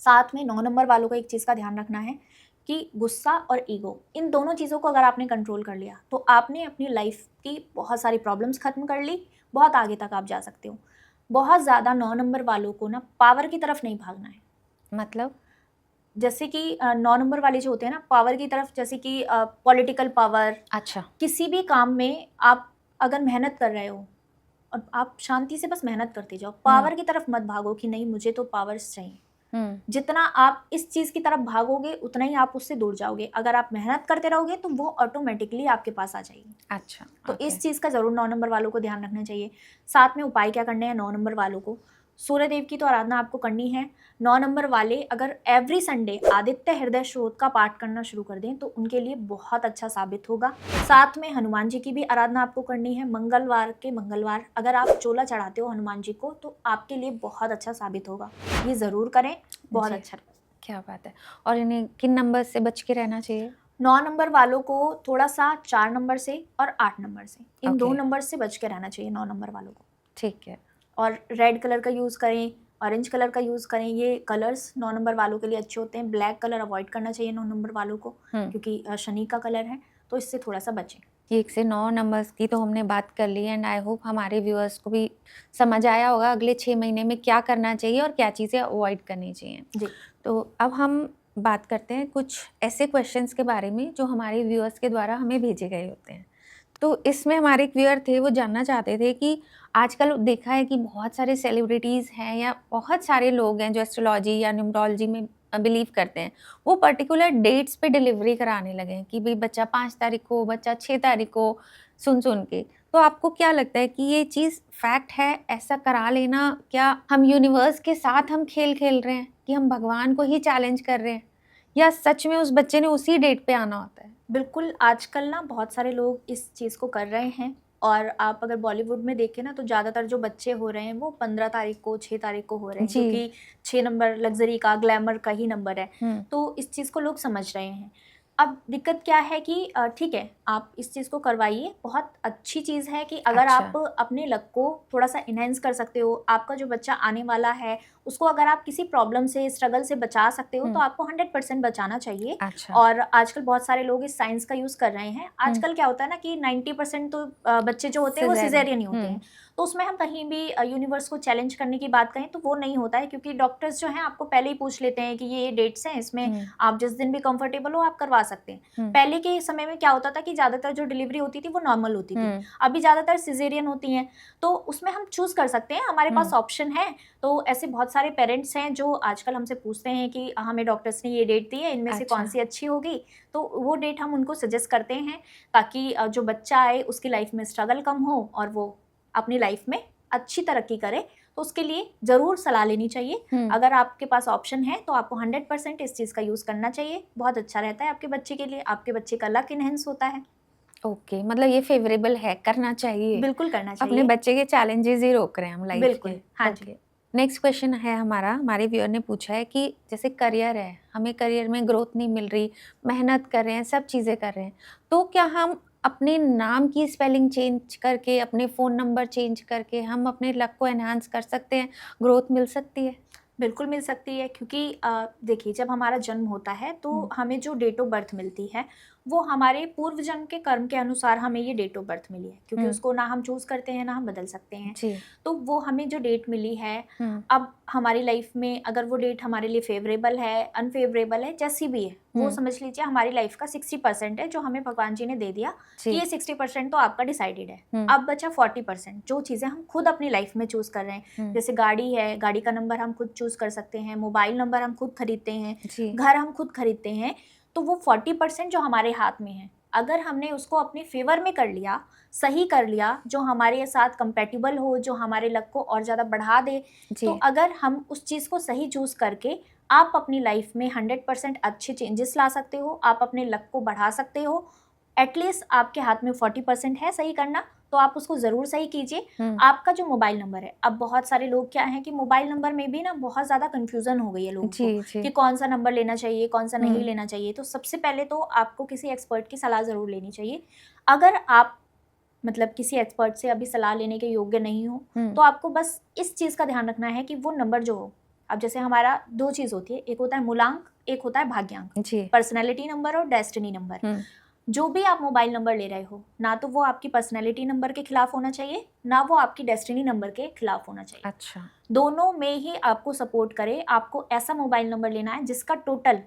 साथ में 9 नंबर वालों को एक चीज़ का ध्यान रखना है कि गुस्सा और ईगो, इन दोनों चीज़ों को अगर आपने कंट्रोल कर लिया तो आपने अपनी लाइफ की बहुत सारी प्रॉब्लम्स खत्म कर ली, बहुत आगे तक आप जा सकते हो। बहुत ज़्यादा 9 नंबर वालों को ना पावर की तरफ नहीं भागना है। मतलब जैसे कि 9 नंबर वाले जो होते हैं ना, पावर की तरफ, जैसे कि पॉलिटिकल पावर। अच्छा, किसी भी काम में आप अगर मेहनत कर रहे हो और आप शांति से बस मेहनत करते जाओ, पावर की तरफ मत भागो कि नहीं मुझे तो पावर्स चाहिए। जितना आप इस चीज की तरफ भागोगे उतना ही आप उससे दूर जाओगे। अगर आप मेहनत करते रहोगे तो वो ऑटोमेटिकली आपके पास आ जाएगी। अच्छा, तो इस चीज का जरूर 9 नंबर वालों को ध्यान रखना चाहिए। साथ में उपाय क्या करने हैं 9 नंबर वालों को, सूर्य देव की तो आराधना आपको करनी है। 9 नंबर वाले अगर एवरी संडे आदित्य हृदय स्त्रोत का पाठ करना शुरू कर दें तो उनके लिए बहुत अच्छा साबित होगा। साथ में हनुमान जी की भी आराधना आपको करनी है। मंगलवार के मंगलवार अगर आप चोला चढ़ाते हो हनुमान जी को तो आपके लिए बहुत अच्छा साबित होगा। ये ज़रूर करें, बहुत अच्छा। क्या बात है। और इन्हें किन नंबर से बच के रहना चाहिए? 9 नंबर वालों को थोड़ा सा 4 नंबर से और 8 नंबर से, इन 2 नंबर से बच के रहना चाहिए 9 नंबर वालों को। ठीक है। और रेड कलर का यूज़ करें, ऑरेंज कलर का यूज़ करें, ये कलर्स 9 नंबर वालों के लिए अच्छे होते हैं। ब्लैक कलर अवॉइड करना चाहिए 9 नंबर वालों को, क्योंकि शनि का कलर है, तो इससे थोड़ा सा बचें। 1 से 9 नंबर्स की तो हमने बात कर ली एंड आई होप हमारे व्यूअर्स को भी समझ आया होगा अगले 6 महीने में क्या करना चाहिए और क्या चीज़ें अवॉइड करनी चाहिए जी। तो अब हम बात करते हैं कुछ ऐसे क्वेश्चंस के बारे में जो हमारे व्यूअर्स के द्वारा हमें भेजे गए होते हैं। तो इसमें हमारे एक व्यूअर थे, वो जानना चाहते थे कि आजकल देखा है कि बहुत सारे सेलिब्रिटीज़ हैं या बहुत सारे लोग हैं जो एस्ट्रोलॉजी या न्यूमरोलॉजी में बिलीव करते हैं, वो पर्टिकुलर डेट्स पे डिलीवरी कराने लगे हैं कि भाई बच्चा 5 तारीख को, बच्चा 6 तारीख को, सुन के। तो आपको क्या लगता है कि ये चीज़ फैक्ट है, ऐसा करा लेना, क्या हम यूनिवर्स के साथ हम खेल खेल रहे हैं कि हम भगवान को ही चैलेंज कर रहे हैं, या सच में उस बच्चे ने उसी डेट पे आना होता है? बिल्कुल, आजकल ना बहुत सारे लोग इस चीज़ को कर रहे हैं, और आप अगर बॉलीवुड में देखें ना तो ज़्यादातर जो बच्चे हो रहे हैं वो 15 तारीख को 6 तारीख को हो रहे हैं, जी। क्योंकि 6 नंबर लग्जरी का ग्लैमर का ही नंबर है। हम्म, तो इस चीज़ को लोग समझ रहे हैं। अब दिक्कत क्या है कि ठीक है आप इस चीज़ को करवाइए, बहुत अच्छी चीज़ है कि अगर अच्छा। आप अपने लक को थोड़ा सा इन्हेंस कर सकते हो, आपका जो बच्चा आने वाला है उसको अगर आप किसी प्रॉब्लम से, स्ट्रगल से बचा सकते हो तो आपको 100% बचाना चाहिए। अच्छा। और आजकल बहुत सारे लोग इस साइंस का यूज़ कर रहे हैं। आजकल क्या होता है ना कि 90% तो बच्चे जो होते हैं वो सिजेरियन ही होते हैं। तो उसमें हम कहीं भी यूनिवर्स को चैलेंज करने की बात करें तो वो नहीं होता है, क्योंकि डॉक्टर्स जो हैं आपको पहले ही पूछ लेते हैं कि ये डेट्स हैं, इसमें आप जिस दिन भी कंफर्टेबल हो आप करवा सकते हैं। पहले के समय में क्या होता था कि ज़्यादातर जो डिलीवरी होती थी वो नॉर्मल होती थी, अभी ज़्यादातर सिजेरियन होती हैं। तो उसमें हम चूज़ कर सकते हैं, हमारे पास ऑप्शन है। तो ऐसे बहुत सारे पेरेंट्स हैं जो आजकल हमसे पूछते हैं कि हमें डॉक्टर्स ने ये डेट दी है, इनमें से कौन सी अच्छी होगी। तो वो डेट हम उनको सजेस्ट करते हैं ताकि जो बच्चा आए उसकी लाइफ में स्ट्रगल कम हो और वो अपनी लाइफ में अच्छी तरक्की करे। तो उसके लिए ज़रूर सलाह लेनी चाहिए। अगर आपके पास ऑप्शन है तो आपको 100% इस चीज़ का यूज़ करना चाहिए। बहुत अच्छा रहता है आपके बच्चे के लिए, आपके बच्चे का लक इनहेंस होता है। ओके, मतलब ये फेवरेबल है, करना चाहिए। बिल्कुल करना चाहिए। अपने बच्चे के चैलेंजेस ही रोक रहे हैं हम लाइफ के। बिल्कुल, हाँ जी। नेक्स्ट क्वेश्चन है हमारे व्यूअर ने पूछा है कि जैसे करियर है, हमें करियर में ग्रोथ नहीं मिल रही, मेहनत कर रहे हैं, सब चीज़ें कर रहे हैं, तो क्या हम अपने नाम की स्पेलिंग चेंज करके, अपने फ़ोन नंबर चेंज करके हम अपने लक को एनहांस कर सकते हैं, ग्रोथ मिल सकती है? बिल्कुल मिल सकती है, क्योंकि देखिए जब हमारा जन्म होता है तो हमें जो डेट ऑफ बर्थ मिलती है वो हमारे पूर्व जन्म के कर्म के अनुसार हमें ये डेट ऑफ बर्थ मिली है, क्योंकि उसको ना हम चूज़ करते हैं ना हम बदल सकते हैं। जी। तो वो हमें जो डेट मिली है, अब हमारी लाइफ में अगर वो डेट हमारे लिए फेवरेबल है, अनफेवरेबल है, जैसी भी है, वो समझ लीजिए हमारी लाइफ का 60% है जो हमें भगवान जी ने दे दिया कि ये 60% तो आपका डिसाइडेड है। अब बचा 40% जो चीज़ें हम खुद अपनी लाइफ में चूज़ कर रहे हैं। जैसे गाड़ी है, गाड़ी का नंबर हम खुद चूज़ कर सकते हैं, मोबाइल नंबर हम खुद खरीदते हैं, घर हम खुद खरीदते हैं। तो वो 40% जो हमारे हाथ में है, अगर हमने उसको अपने फेवर में कर लिया, सही कर लिया, जो हमारे साथ कंपैटिबल हो, जो हमारे लक को और ज़्यादा बढ़ा दे, तो अगर हम उस चीज़ को सही चूज़ करके आप अपनी लाइफ में 100% अच्छे चेंजेस ला सकते हो, आप अपने लक को बढ़ा सकते हो। एटलीस्ट आपके हाथ में 40% है सही करना, तो आप उसको ज़रूर सही कीजिए। आपका जो मोबाइल नंबर है, अब बहुत सारे लोग क्या हैं कि मोबाइल नंबर में भी ना बहुत ज़्यादा कन्फ्यूज़न हो गई है लोगों को कि कौन सा नंबर लेना चाहिए, कौन सा नहीं लेना चाहिए। तो सबसे पहले तो आपको किसी एक्सपर्ट की सलाह ज़रूर लेनी चाहिए। अगर आप मतलब किसी एक्सपर्ट से अभी सलाह लेने के योग्य नहीं हो, तो आपको बस इस चीज़ का ध्यान रखना है कि वो नंबर जो हो, अब जैसे हमारा 2 चीज़ होती है, एक होता है मूलांक, एक होता है भाग्यांक, पर्सनैलिटी नंबर और डेस्टिनी नंबर। जो भी आप मोबाइल नंबर ले रहे हो, ना तो वो आपकी पर्सनैलिटी नंबर के खिलाफ होना चाहिए, ना वो आपकी डेस्टिनी नंबर के खिलाफ होना चाहिए। अच्छा। दोनों में ही आपको सपोर्ट करे। आपको ऐसा मोबाइल नंबर लेना है जिसका टोटल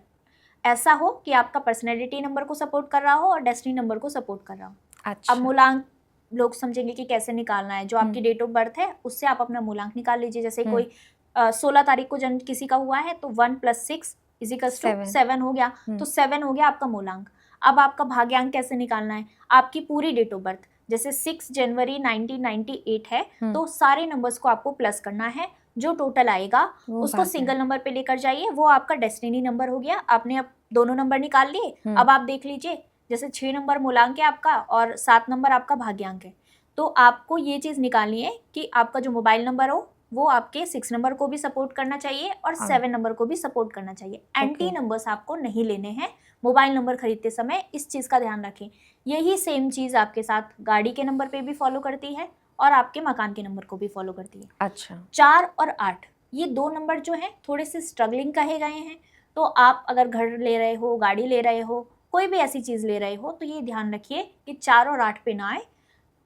ऐसा हो कि आपका पर्सनैलिटी नंबर को सपोर्ट कर रहा हो और डेस्टिनी नंबर को सपोर्ट कर रहा हो। अच्छा। अब मूलांक लोग समझेंगे कि कैसे निकालना है, जो आपकी डेट ऑफ बर्थ है उससे आप अपना मूलांक निकाल लीजिए। जैसे कोई 16 तारीख को जन्म किसी का हुआ है तो 1 + 6 = 7 हो गया, तो 7 हो गया आपका मूलांक। अब आपका भाग्यांक कैसे निकालना है, आपकी पूरी डेट ऑफ बर्थ, जैसे 6 जनवरी 1998 है तो सारे नंबर्स को आपको प्लस करना है, जो टोटल आएगा उसको सिंगल नंबर पे लेकर जाइए, वो आपका डेस्टिनी नंबर हो गया। आपने अब दोनों नंबर निकाल लिए। अब आप देख लीजिए, जैसे 6 नंबर मूलांक है आपका और 7 नंबर आपका भाग्यांक है, तो आपको ये चीज़ निकालनी है कि आपका जो मोबाइल नंबर हो वो आपके 6 नंबर को भी सपोर्ट करना चाहिए और 7 नंबर को भी सपोर्ट करना चाहिए। एंटी नंबर्स आपको नहीं लेने हैं मोबाइल नंबर खरीदते समय, इस चीज़ का ध्यान रखें। यही सेम चीज़ आपके साथ गाड़ी के नंबर पे भी फॉलो करती है और आपके मकान के नंबर को भी फॉलो करती है। अच्छा। 4 और 8 ये 2 नंबर जो हैं थोड़े से स्ट्रगलिंग कहे गए हैं। तो आप अगर घर ले रहे हो, गाड़ी ले रहे हो, कोई भी ऐसी चीज़ ले रहे हो, तो ये ध्यान रखिए कि 4 और 8 पे ना आए,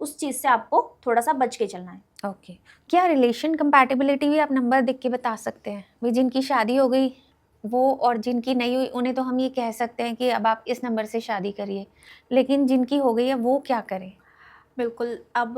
उस चीज़ से आपको थोड़ा सा बच के चलना है। ओके। क्या रिलेशन कंपैटिबिलिटी भी आप नंबर देख के बता सकते हैं? भाई जिनकी शादी हो गई वो और जिनकी नहीं हुई उन्हें तो हम ये कह सकते हैं कि अब आप इस नंबर से शादी करिए, लेकिन जिनकी हो गई है वो क्या करें? बिल्कुल, अब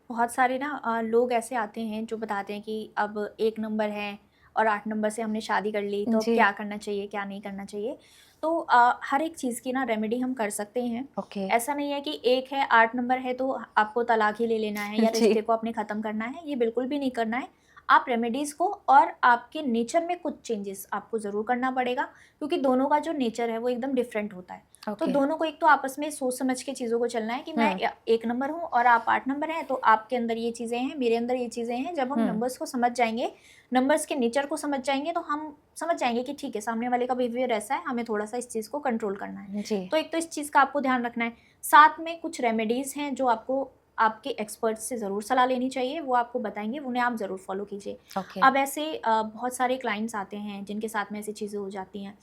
बहुत सारे ना लोग ऐसे आते हैं जो बताते हैं कि अब 1 नंबर है और 8 नंबर से हमने शादी कर ली, तो अब क्या करना चाहिए, क्या नहीं करना चाहिए। तो हर एक चीज़ की ना रेमेडी हम कर सकते हैं। ऐसा नहीं है कि 1 है 8 नंबर है तो आपको तलाक ही ले लेना है या रिश्ते को अपने ख़त्म करना है, ये बिल्कुल भी नहीं करना है। आप रेमेडीज़ को और आपके नेचर में कुछ चेंजेस आपको ज़रूर करना पड़ेगा, क्योंकि दोनों का जो नेचर है वो एकदम डिफरेंट होता है। तो ओके। दोनों को एक तो आपस में सोच समझ के चीज़ों को चलना है कि मैं 1 नंबर हूँ और आप 8 नंबर हैं, तो आपके अंदर ये चीज़ें हैं, मेरे अंदर ये चीज़ें हैं। जब हम नंबर्स को समझ जाएंगे, नंबर्स के नेचर को समझ जाएंगे, तो हम समझ जाएंगे कि ठीक है, सामने वाले का बिहेवियर ऐसा है, हमें थोड़ा सा इस चीज़ को कंट्रोल करना है। जी। तो एक तो इस चीज़ का आपको ध्यान रखना है। साथ में कुछ रेमेडीज़ हैं जो आपको आपके एक्सपर्ट से ज़रूर सलाह लेनी चाहिए, वो आपको बताएंगे, उन्हें आप ज़रूर फॉलो कीजिए। ओके। अब ऐसे बहुत सारे क्लाइंट्स आते हैं जिनके साथ में ऐसी चीज़ें हो जाती हैं।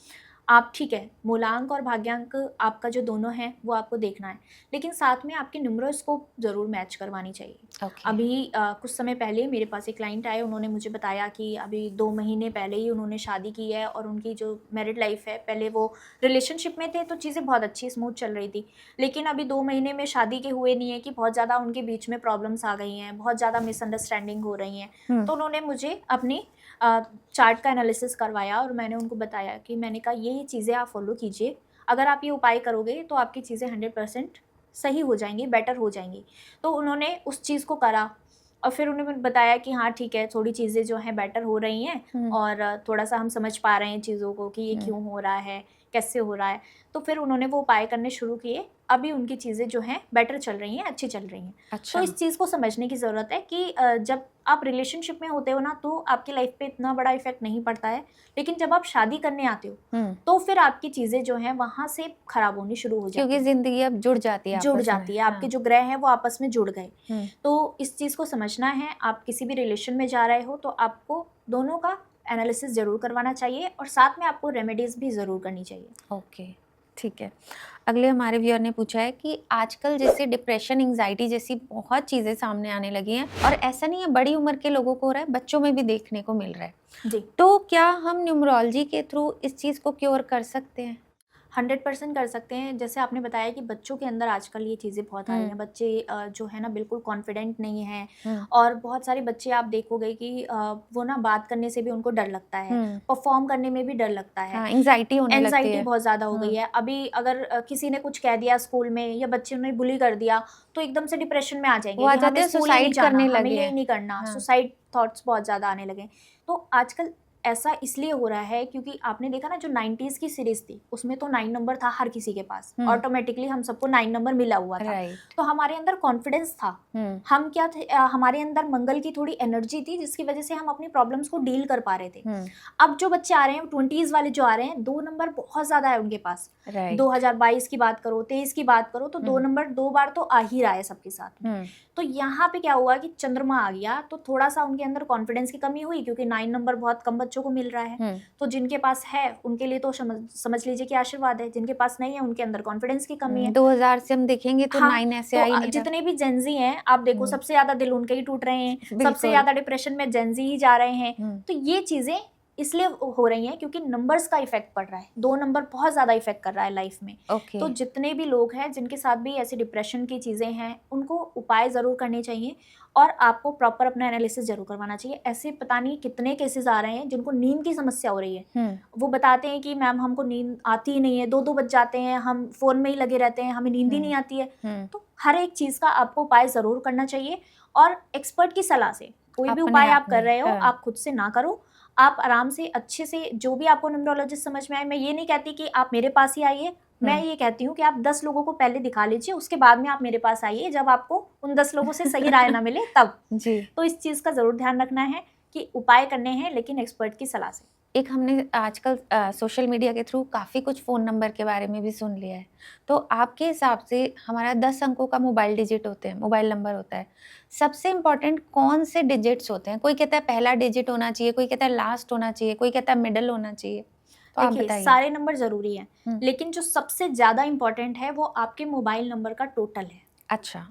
आप ठीक है, मूलांक और भाग्यांक आपका जो दोनों है वो आपको देखना है, लेकिन साथ में आपकी न्यूमरोस्कोप ज़रूर मैच करवानी चाहिए। ओके। अभी कुछ समय पहले मेरे पास एक क्लाइंट आए, उन्होंने मुझे बताया कि अभी 2 महीने पहले ही उन्होंने शादी की है और उनकी जो मैरिड लाइफ है, पहले वो रिलेशनशिप में थे तो चीज़ें बहुत अच्छी स्मूथ चल रही थी, लेकिन अभी 2 महीने में शादी के हुए नहीं है कि बहुत ज़्यादा उनके बीच में प्रॉब्लम्स आ गई हैं, बहुत ज़्यादा मिसअंडरस्टैंडिंग हो रही हैं। तो उन्होंने मुझे अपनी चार्ट का एनालिसिस करवाया और मैंने उनको बताया कि मैंने कहा ये चीज़ें आप फॉलो कीजिए, अगर आप ये उपाय करोगे तो आपकी चीज़ें 100% सही हो जाएंगी, बेटर हो जाएंगी। तो उन्होंने उस चीज़ को करा और फिर उन्होंने बताया कि हाँ ठीक है, थोड़ी चीज़ें जो हैं बेटर हो रही हैं और थोड़ा सा हम समझ पा रहे हैं चीज़ों को कि ये क्यों हो रहा है, कैसे हो रहा है। तो फिर उन्होंने वो उपाय करने शुरू किए, अभी उनकी चीज़ें जो हैं बेटर चल रही हैं, अच्छी चल रही हैं। अच्छा। तो इस चीज़ को समझने की ज़रूरत है कि जब आप रिलेशनशिप में होते हो ना, तो आपकी लाइफ पे इतना बड़ा इफेक्ट नहीं पड़ता है, लेकिन जब आप शादी करने आते हो तो फिर आपकी चीज़ें जो हैं वहाँ से खराब होनी शुरू हो जाती क्योंकि हैं, जिंदगी अब जुड़ जाती है जुड़ आपस जाती में। है, आपके जो ग्रह हैं वो आपस में जुड़ गए। तो इस चीज़ को समझना है, आप किसी भी रिलेशन में जा रहे हो तो आपको दोनों का एनालिसिस ज़रूर करवाना चाहिए और साथ में आपको रेमेडीज़ भी ज़रूर करनी चाहिए। ओके, ठीक है। अगले हमारे व्यूअर ने पूछा है कि आजकल जैसे डिप्रेशन, एंग्जाइटी जैसी बहुत चीज़ें सामने आने लगी हैं और ऐसा नहीं है बड़ी उम्र के लोगों को हो रहा है, बच्चों में भी देखने को मिल रहा है। जी, तो क्या हम न्यूमरोलॉजी के थ्रू इस चीज़ को क्योर कर सकते हैं? 100% कर सकते हैं। जैसे आपने बताया कि बच्चों के अंदर आजकल ये चीज़ें बहुत आ रही हैं, बच्चे जो है ना बिल्कुल कॉन्फिडेंट नहीं हैं और बहुत सारे बच्चे आप देखोगे कि वो ना बात करने से भी उनको डर लगता है, परफॉर्म करने में भी डर लगता है, हाँ, एंग्जाइटी होने लगती एंजाइटी है। बहुत ज़्यादा हो गई है। अभी अगर किसी ने कुछ कह दिया स्कूल में या बच्चे ने बुली कर दिया, तो एकदम से डिप्रेशन में आ जाएंगे वो आ कि जाते हमें हैं, स्कूल ही नहीं सुसाइड जाना, करने हमें लगे ये हैं। नहीं करना, हाँ। सुसाइड थॉट्स बहुत ज़्यादा आने लगे। तो आजकल ऐसा इसलिए हो रहा है क्योंकि आपने देखा ना, जो 90s की सीरीज थी उसमें तो 9 नंबर था हर किसी के पास, ऑटोमेटिकली हम सबको 9 नंबर मिला हुआ था। राइट। तो हमारे अंदर कॉन्फिडेंस था, हम क्या थे, हमारे अंदर मंगल की थोड़ी एनर्जी थी जिसकी वजह से हम अपनी प्रॉब्लम्स को डील कर पा रहे थे। अब जो बच्चे आ रहे हैं 20s वाले जो आ रहे हैं, 2 नंबर बहुत ज्यादा है उनके पास। 2022 की बात करो, 23 की बात करो, तो 2 नंबर 2 बार तो आ ही रहा है सबके साथ में। तो यहाँ पे क्या हुआ कि चंद्रमा आ गया, तो थोड़ा सा उनके अंदर कॉन्फिडेंस की कमी हुई क्योंकि 9 नंबर बहुत कम बच्चों को मिल रहा है। तो जिनके पास है उनके लिए तो समझ लीजिए कि आशीर्वाद है, जिनके पास नहीं है उनके अंदर कॉन्फिडेंस की कमी है। 2000 से हम देखेंगे तो हाँ, 9 ऐसे तो आ ही नहीं जितने भी जेंजी हैं आप देखो, सबसे ज्यादा दिल उनके ही टूट रहे हैं, सबसे बिल्कुल। ज्यादा डिप्रेशन में जेंजी ही जा रहे हैं। तो ये चीजें इसलिए हो रही हैं क्योंकि नंबर्स का इफेक्ट पड़ रहा है, 2 नंबर बहुत ज्यादा इफेक्ट कर रहा है लाइफ में। तो जितने भी लोग हैं जिनके साथ भी ऐसी डिप्रेशन की चीजें हैं, उनको उपाय जरूर करने चाहिए और आपको प्रॉपर अपना एनालिसिस जरूर करवाना चाहिए। ऐसे पता नहीं कितने केसेस आ रहे हैं जिनको नींद की समस्या हो रही है, वो बताते हैं कि मैम हमको नींद आती ही नहीं है, 2-2 बज जाते हैं, हम फोन में ही लगे रहते हैं, हमें नींद ही नहीं आती है। तो हर एक चीज का आपको उपाय जरूर करना चाहिए और एक्सपर्ट की सलाह से। कोई भी उपाय आप कर रहे हो, आप खुद से ना करो, आप आराम से अच्छे से जो भी आपको न्यूमरोलॉजिस्ट समझ में आए। मैं ये नहीं कहती कि आप मेरे पास ही आइए, मैं ये कहती हूँ कि आप 10 लोगों को पहले दिखा लीजिए, उसके बाद में आप मेरे पास आइए, जब आपको उन 10 लोगों से सही राय ना मिले तब। जी। तो इस चीज़ का ज़रूर ध्यान रखना है कि उपाय करने हैं लेकिन एक्सपर्ट की सलाह से। एक हमने आजकल सोशल मीडिया के थ्रू काफ़ी कुछ फ़ोन नंबर के बारे में भी सुन लिया है। तो आपके हिसाब से हमारा 10 अंकों का मोबाइल डिजिट होते हैं, मोबाइल नंबर होता है। सबसे इम्पोर्टेंट कौन से डिजिट्स होते हैं? कोई कहता है पहला डिजिट होना चाहिए, कोई कहता है लास्ट होना चाहिए, कोई कहता है मिडल होना चाहिए। तो आप देखिए, बताइए। सारे नंबर ज़रूरी हैं, लेकिन जो सबसे ज़्यादा इम्पोर्टेंट है वो आपके मोबाइल नंबर का टोटल है। अच्छा।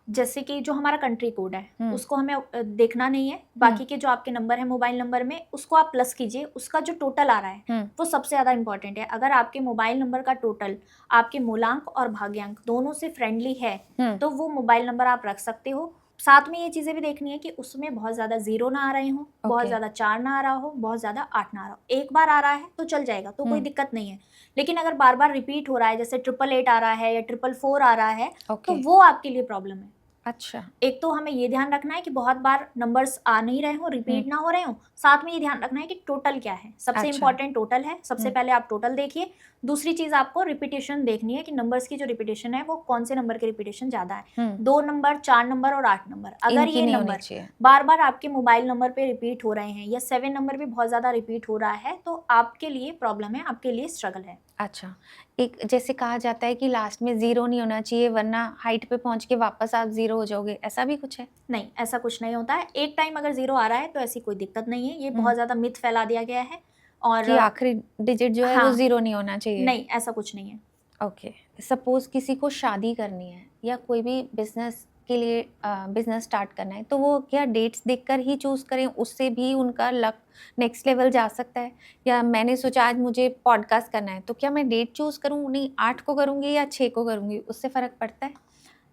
जैसे कि जो हमारा कंट्री कोड है उसको हमें देखना नहीं है, बाकी के जो आपके नंबर है मोबाइल नंबर में उसको आप प्लस कीजिए, उसका जो टोटल आ रहा है वो सबसे ज़्यादा इंपॉर्टेंट है। अगर आपके मोबाइल नंबर का टोटल आपके मूलांक और भाग्यांक दोनों से फ्रेंडली है तो वो मोबाइल नंबर आप रख सकते हो। साथ में ये चीज़ें भी देखनी है कि उसमें बहुत ज़्यादा 0 ना आ रहे हो, बहुत ज़्यादा 4 ना आ रहा हो, बहुत ज़्यादा 8 ना आ रहा हो। एक बार आ रहा है तो चल जाएगा, तो कोई दिक्कत नहीं है, लेकिन अगर बार बार रिपीट हो रहा है, जैसे 888 आ रहा है या 444 आ रहा है, तो वो आपके लिए प्रॉब्लम है। अच्छा। एक तो हमें ये ध्यान रखना है कि बहुत बार नंबर्स आ नहीं रहे हो, रिपीट ना हो रहे हो। साथ में ये ध्यान रखना है कि टोटल क्या है, सबसे अच्छा। इंपॉर्टेंट टोटल है। सबसे पहले आप टोटल देखिए। दूसरी चीज आपको रिपीटेशन देखनी है कि नंबर्स की जो रिपीटेशन है वो कौन से नंबर की रिपीटेशन ज्यादा है। 2 नंबर, 4 नंबर और 8 नंबर, अगर इनकी ये नहीं होनी नंबर चाहिए। बार बार आपके मोबाइल नंबर पे रिपीट हो रहे हैं या 7 नंबर भी बहुत ज्यादा रिपीट हो रहा है तो आपके लिए प्रॉब्लम है, आपके लिए स्ट्रगल है। अच्छा, एक जैसे कहा जाता है कि लास्ट में 0 नहीं होना चाहिए वरना हाइट पे पहुँच के वापस आप 0 हो जाओगे, ऐसा भी कुछ है? नहीं, ऐसा कुछ नहीं होता है। एक टाइम अगर 0 आ रहा है तो ऐसी कोई दिक्कत नहीं है। ये बहुत ज़्यादा मिथ फैला दिया गया है और कि आखिरी डिजिट जो है वो हाँ, 0 नहीं होना चाहिए। नहीं ऐसा कुछ नहीं है। ओके, सपोज़ किसी को शादी करनी है या कोई भी बिज़नेस के लिए बिज़नेस स्टार्ट करना है, तो वो क्या डेट्स देखकर ही चूज़ करें, उससे भी उनका लक नेक्स्ट लेवल जा सकता है? या मैंने सोचा आज मुझे पॉडकास्ट करना है, तो क्या मैं डेट चूज़ करूँ, नहीं 8 को करूँगी या 6 को करूँगी, उससे फ़र्क पड़ता है?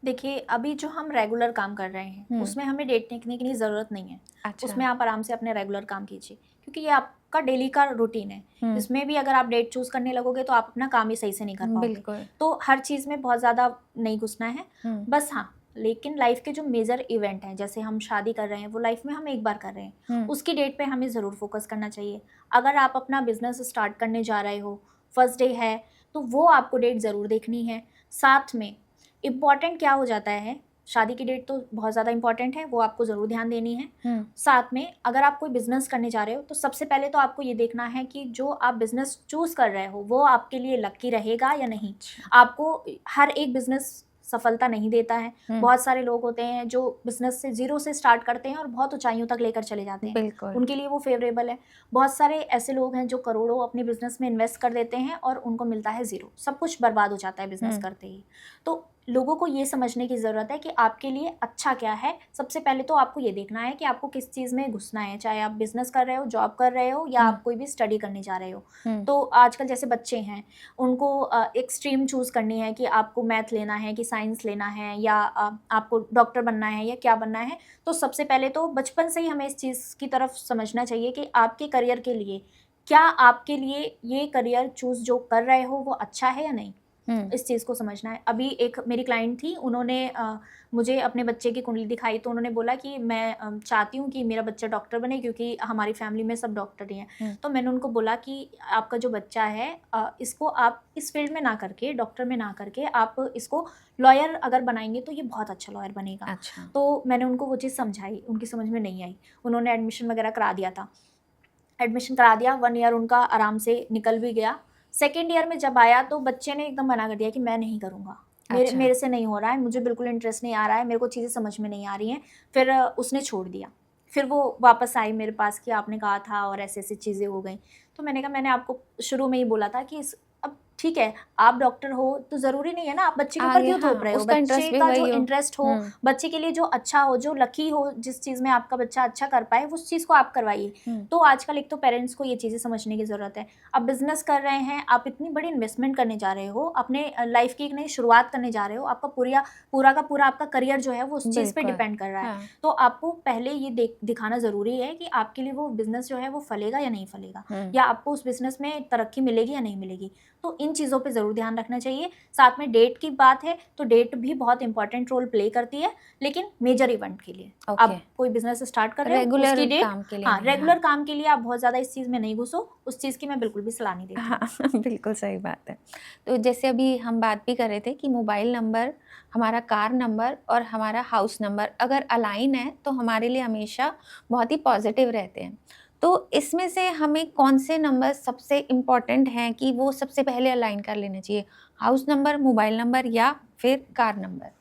देखिए, अभी जो हम रेगुलर काम कर रहे हैं, उसमें हमें डेट देखने की ज़रूरत नहीं है। अच्छा। उसमें आप आराम से अपने रेगुलर काम कीजिए, क्योंकि ये आपका डेली का रूटीन है। इसमें भी अगर आप डेट चूज़ करने लगोगे तो आप अपना काम ही सही से नहीं कर पाओगे। बिल्कुल। तो हर चीज़ में बहुत ज़्यादा नहीं घुसना है। बस हाँ, लेकिन लाइफ के जो मेजर इवेंट हैं, जैसे हम शादी कर रहे हैं, वो लाइफ में हम एक बार कर रहे हैं, उसकी डेट पे हमें ज़रूर फोकस करना चाहिए। अगर आप अपना बिजनेस स्टार्ट करने जा रहे हो, फर्स्ट डे है, तो वो आपको डेट ज़रूर देखनी है। साथ में इम्पॉर्टेंट क्या हो जाता है, शादी की डेट तो बहुत ज़्यादा इंपॉर्टेंट है, वो आपको ज़रूर ध्यान देनी है। साथ में अगर आप कोई बिजनेस करने जा रहे हो तो सबसे पहले तो आपको ये देखना है कि जो आप बिजनेस चूज कर रहे हो वो आपके लिए लकी रहेगा या नहीं। आपको हर एक बिजनेस सफलता नहीं देता है। बहुत सारे लोग होते हैं जो बिजनेस से 0 से स्टार्ट करते हैं और बहुत ऊंचाइयों तक लेकर चले जाते हैं, बिल्कुल। उनके लिए वो फेवरेबल है। बहुत सारे ऐसे लोग हैं जो करोड़ों अपने बिजनेस में इन्वेस्ट कर देते हैं और उनको मिलता है 0, सब कुछ बर्बाद हो जाता है बिजनेस करते ही। तो लोगों को ये समझने की ज़रूरत है कि आपके लिए अच्छा क्या है। सबसे पहले तो आपको ये देखना है कि आपको किस चीज़ में घुसना है, चाहे आप बिजनेस कर रहे हो, जॉब कर रहे हो या आप कोई भी स्टडी करने जा रहे हो। तो आजकल जैसे बच्चे हैं, उनको एक स्ट्रीम चूज़ करनी है कि आपको मैथ लेना है कि साइंस लेना है या आपको डॉक्टर बनना है या क्या बनना है। तो सबसे पहले तो बचपन से ही हमें इस चीज़ की तरफ समझना चाहिए कि आपके करियर के लिए क्या आपके लिए ये करियर चूज़ जो कर रहे हो वो अच्छा है या नहीं, इस चीज़ को समझना है। अभी एक मेरी क्लाइंट थी, उन्होंने मुझे अपने बच्चे की कुंडली दिखाई तो उन्होंने बोला कि मैं चाहती हूँ कि मेरा बच्चा डॉक्टर बने क्योंकि हमारी फैमिली में सब डॉक्टर ही हैं। तो मैंने उनको बोला कि आपका जो बच्चा है इसको आप इस फील्ड में ना करके, डॉक्टर में ना करके आप इसको लॉयर अगर बनाएंगे तो ये बहुत अच्छा लॉयर बनेगा। अच्छा। तो मैंने उनको वो चीज़ समझाई, उनकी समझ में नहीं आई। उन्होंने एडमिशन वगैरह करा दिया था, एडमिशन करा दिया, 1 ईयर उनका आराम से निकल भी गया। सेकेंड ईयर में जब आया तो बच्चे ने एकदम मना कर दिया कि मैं नहीं करूँगा, मेरे से नहीं हो रहा है, मुझे बिल्कुल इंटरेस्ट नहीं आ रहा है, मेरे को चीज़ें समझ में नहीं आ रही हैं। फिर उसने छोड़ दिया। फिर वो वापस आई मेरे पास कि आपने कहा था और ऐसी ऐसी चीज़ें हो गई। तो मैंने कहा मैंने आपको शुरू में ही बोला था कि अब ठीक है, आप डॉक्टर हो तो ज़रूरी नहीं है ना आप बच्चे के ऊपर क्यों थोप रहे हो। उसका बच्चे इंटरेस्ट भी का जो वही हो। इंटरेस्ट हो, बच्चे के लिए जो अच्छा हो, जो लकी हो, जिस चीज़ में आपका बच्चा अच्छा कर पाए उस चीज़ को आप करवाइए। तो आजकल एक तो पेरेंट्स को ये चीज़ें समझने की ज़रूरत है। आप बिजनेस कर रहे हैं, आप इतनी बड़ी इन्वेस्टमेंट करने जा रहे हो, अपने लाइफ की एक नई शुरुआत करने जा रहे हो, आपका पूरा का पूरा आपका करियर जो है वो उस चीज़ पे डिपेंड कर रहा है। तो आपको पहले ये दिखाना ज़रूरी है कि आपके लिए वो बिजनेस जो है वो फलेगा या नहीं फलेगा, या आपको उस बिजनेस में तरक्की मिलेगी या नहीं मिलेगी। तो इन चीज़ों पे ज़रूर ध्यान रखना चाहिए। साथ में डेट की बात है तो डेट भी बहुत इंपॉर्टेंट रोल प्ले करती है, लेकिन मेजर इवेंट के लिए। आप कोई बिजनेस स्टार्ट कर रहे हो उसकी डेट, काम के लिए हाँ रेगुलर काम के लिए आप बहुत ज़्यादा इस चीज़ में नहीं घुसो, उस चीज़ की मैं बिल्कुल भी सलाह नहीं देती। हाँ, बिल्कुल सही बात है। तो जैसे अभी हम बात भी कर रहे थे कि मोबाइल नंबर, हमारा कार नंबर और हमारा हाउस नंबर अगर अलाइन है तो हमारे लिए हमेशा बहुत ही पॉजिटिव रहते हैं। तो इसमें से हमें कौन से नंबर सबसे इम्पोर्टेंट हैं कि वो सबसे पहले अलाइन कर लेने चाहिए? हाउस नंबर, मोबाइल नंबर या फिर कार नंबर?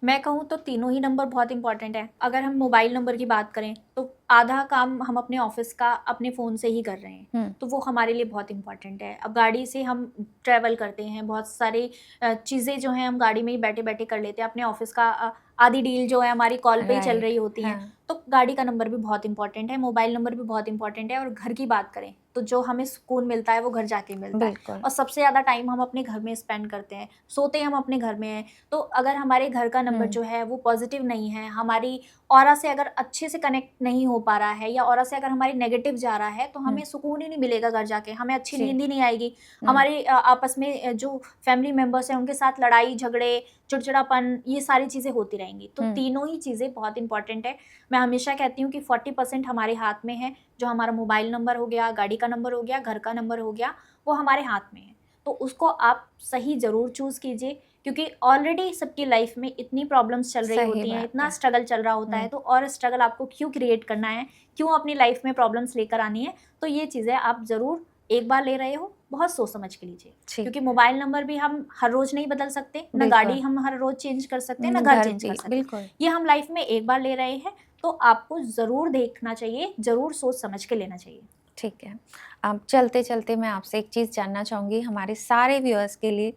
मैं कहूँ तो तीनों ही नंबर बहुत इंपॉर्टेंट है। अगर हम मोबाइल नंबर की बात करें तो आधा काम हम अपने ऑफिस का अपने फ़ोन से ही कर रहे हैं, तो वो हमारे लिए बहुत इंपॉर्टेंट है। अब गाड़ी से हम ट्रैवल करते हैं, बहुत सारी चीज़ें जो हैं हम गाड़ी में ही बैठे बैठे कर लेते हैं। अपने ऑफिस का आधी डील जो है हमारी कॉल पे ही चल रही होती है। तो गाड़ी का नंबर भी बहुत इंपॉर्टेंट है, मोबाइल नंबर भी बहुत इंपॉर्टेंट है। और घर की बात करें तो जो हमें सुकून मिलता है वो घर जाके मिलता है। बिल्कुल। और सबसे ज़्यादा टाइम हम अपने घर में स्पेंड करते हैं, सोते हम अपने घर में हैं। तो अगर हमारे घर का नंबर जो है वो पॉजिटिव नहीं है, हमारी ऑरा से अगर अच्छे से कनेक्ट नहीं हो पा रहा है, या ऑरा से अगर हमारी नेगेटिव जा रहा है, तो हमें सुकून ही नहीं मिलेगा घर जाके, हमें अच्छी जी। नींद ही नहीं आएगी। हमारे आपस में जो फैमिली मेंबर्स हैं उनके साथ लड़ाई झगड़े, चिड़चिड़ापन, ये सारी चीज़ें होती रहेंगी। तो तीनों ही चीज़ें बहुत इंपॉर्टेंट है। मैं हमेशा कहती हूँ कि 40% हमारे हाथ में है, जो हमारा मोबाइल नंबर हो गया, गाड़ी का नंबर हो गया, घर का नंबर हो गया, वो हमारे हाथ में है। तो उसको आप सही ज़रूर चूज़ कीजिए, क्योंकि ऑलरेडी सबकी लाइफ में इतनी प्रॉब्लम्स चल रही सही होती हैं, बात इतना है। स्ट्रगल चल रहा होता है, तो और स्ट्रगल आपको क्यों क्रिएट करना है, क्यों अपनी लाइफ में प्रॉब्लम्स लेकर आनी है। तो ये चीज़ें आप ज़रूर एक बार ले रहे हो, बहुत सोच समझ के लीजिए, ठीक क्योंकि मोबाइल नंबर भी हम हर रोज नहीं बदल सकते, ना बिल्कुल। गाड़ी हम हर रोज चेंज कर सकते हैं, ना घर चेंज भी, कर सकते। बिल्कुल। ये हम लाइफ में एक बार ले रहे हैं, तो आपको ज़रूर देखना चाहिए, ज़रूर सोच समझ के लेना चाहिए। ठीक है। अब चलते चलते मैं आपसे एक चीज़ जानना चाहूँगी, हमारे सारे व्यूअर्स के लिए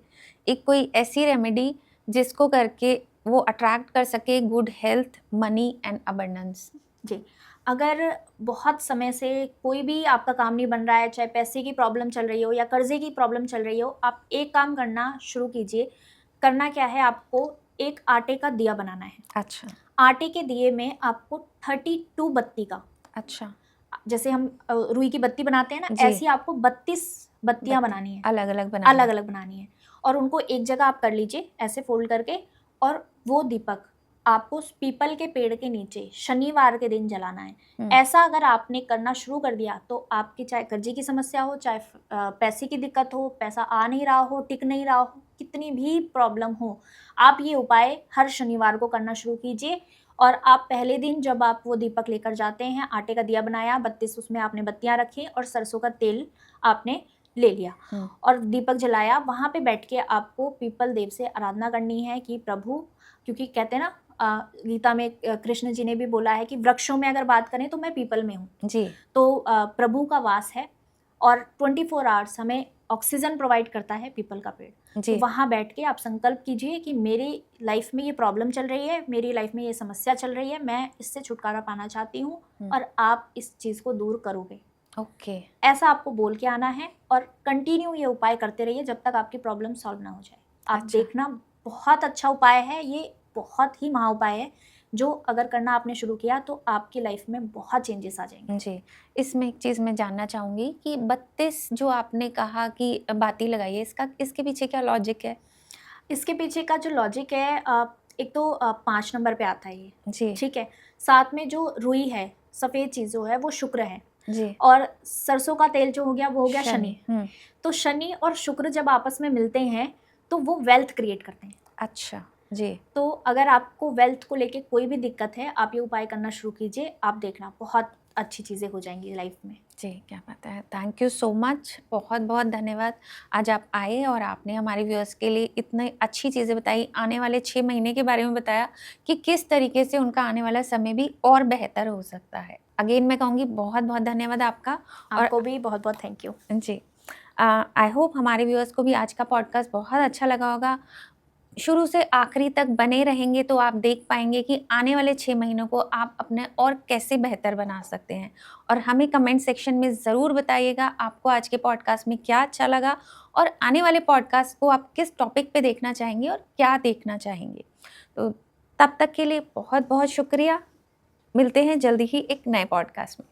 एक कोई ऐसी रेमेडी जिसको करके वो अट्रैक्ट कर सके good health, money and abundance. जी, अगर बहुत समय से कोई भी आपका काम नहीं बन रहा है, चाहे पैसे की प्रॉब्लम चल रही हो या कर्जे की प्रॉब्लम चल रही हो, आप एक काम करना शुरू कीजिए। करना क्या है, आपको एक आटे का दिया बनाना है। अच्छा। आटे के दिए में आपको 32 बत्ती का, अच्छा। जैसे हम रुई की बत्ती बनाते हैं ना, जी। ऐसी आपको 32 बत्तियां बनानी है, अलग अलग बनानी अलग अलग बनानी है। और उनको एक जगह आप कर लीजिए ऐसे फोल्ड करके, और वो दीपक आपको उस पीपल के पेड़ के नीचे शनिवार के दिन जलाना है। ऐसा अगर आपने करना शुरू कर दिया, तो आपकी चाहे कर्जे की समस्या हो, चाहे पैसे की दिक्कत हो, पैसा आ नहीं रहा हो, टिक नहीं रहा हो, कितनी भी प्रॉब्लम हो, आप ये उपाय हर शनिवार को करना शुरू कीजिए। और आप पहले दिन जब आप वो दीपक लेकर जाते हैं, आटे का दिया बनाया, 32 उसमें आपने बत्तियां रखी और सरसों का तेल आपने ले लिया और दीपक जलाया, वहाँ पे बैठ के आपको पीपल देव से आराधना करनी है कि प्रभु, क्योंकि कहते हैं ना गीता में कृष्ण जी ने भी बोला है कि वृक्षों में अगर बात करें तो मैं पीपल में हूँ जी। तो प्रभु का वास है और 24 आवर्स हमें ऑक्सीजन प्रोवाइड करता है पीपल का पेड़। तो वहाँ बैठ के आप संकल्प कीजिए कि मेरी लाइफ में ये प्रॉब्लम चल रही है, मेरी लाइफ में ये समस्या चल रही है, मैं इससे छुटकारा पाना चाहती हूँ और आप इस चीज़ को दूर करोगे। ओके। ऐसा आपको बोल के आना है और कंटिन्यू ये उपाय करते रहिए जब तक आपकी प्रॉब्लम सॉल्व ना हो जाए। आप देखना, बहुत अच्छा उपाय है ये, बहुत ही महा उपाय है जो अगर करना आपने शुरू किया तो आपकी लाइफ में बहुत चेंजेस आ जाएंगे। जी। इसमें एक चीज़ मैं जानना चाहूँगी कि 32 जो आपने कहा कि बाती लगाई है, इसके पीछे क्या लॉजिक है? इसके पीछे का जो लॉजिक है, एक तो 5 नंबर पे आता है ये, जी। ठीक है। साथ में जो रुई है, सफ़ेद चीज़ जो है वो शुक्र है जी। और सरसों का तेल जो हो गया वो हो गया शनि। शनि। तो शनि और शुक्र जब आपस में मिलते हैं तो वो वेल्थ क्रिएट करते हैं। अच्छा। जी। तो अगर आपको वेल्थ को लेके कोई भी दिक्कत है, आप ये उपाय करना शुरू कीजिए, आप देखना बहुत अच्छी चीज़ें हो जाएंगी लाइफ में। जी, क्या बात है। थैंक यू सो मच, बहुत बहुत धन्यवाद। आज आप आए और आपने हमारे व्यूअर्स के लिए इतनी अच्छी चीज़ें बताई, आने वाले 6 महीने के बारे में बताया कि किस तरीके से उनका आने वाला समय भी और बेहतर हो सकता है। अगेन मैं कहूँगी बहुत बहुत धन्यवाद आपका। आपको भी बहुत बहुत थैंक यू। जी। आई होप हमारे व्यूअर्स को भी आज का पॉडकास्ट बहुत अच्छा लगा होगा। शुरू से आखिरी तक बने रहेंगे तो आप देख पाएंगे कि आने वाले 6 महीनों को आप अपने और कैसे बेहतर बना सकते हैं। और हमें कमेंट सेक्शन में ज़रूर बताइएगा आपको आज के पॉडकास्ट में क्या अच्छा लगा और आने वाले पॉडकास्ट को आप किस टॉपिक पे देखना चाहेंगे और क्या देखना चाहेंगे। तो तब तक के लिए बहुत बहुत शुक्रिया। मिलते हैं जल्दी ही एक नए पॉडकास्ट में।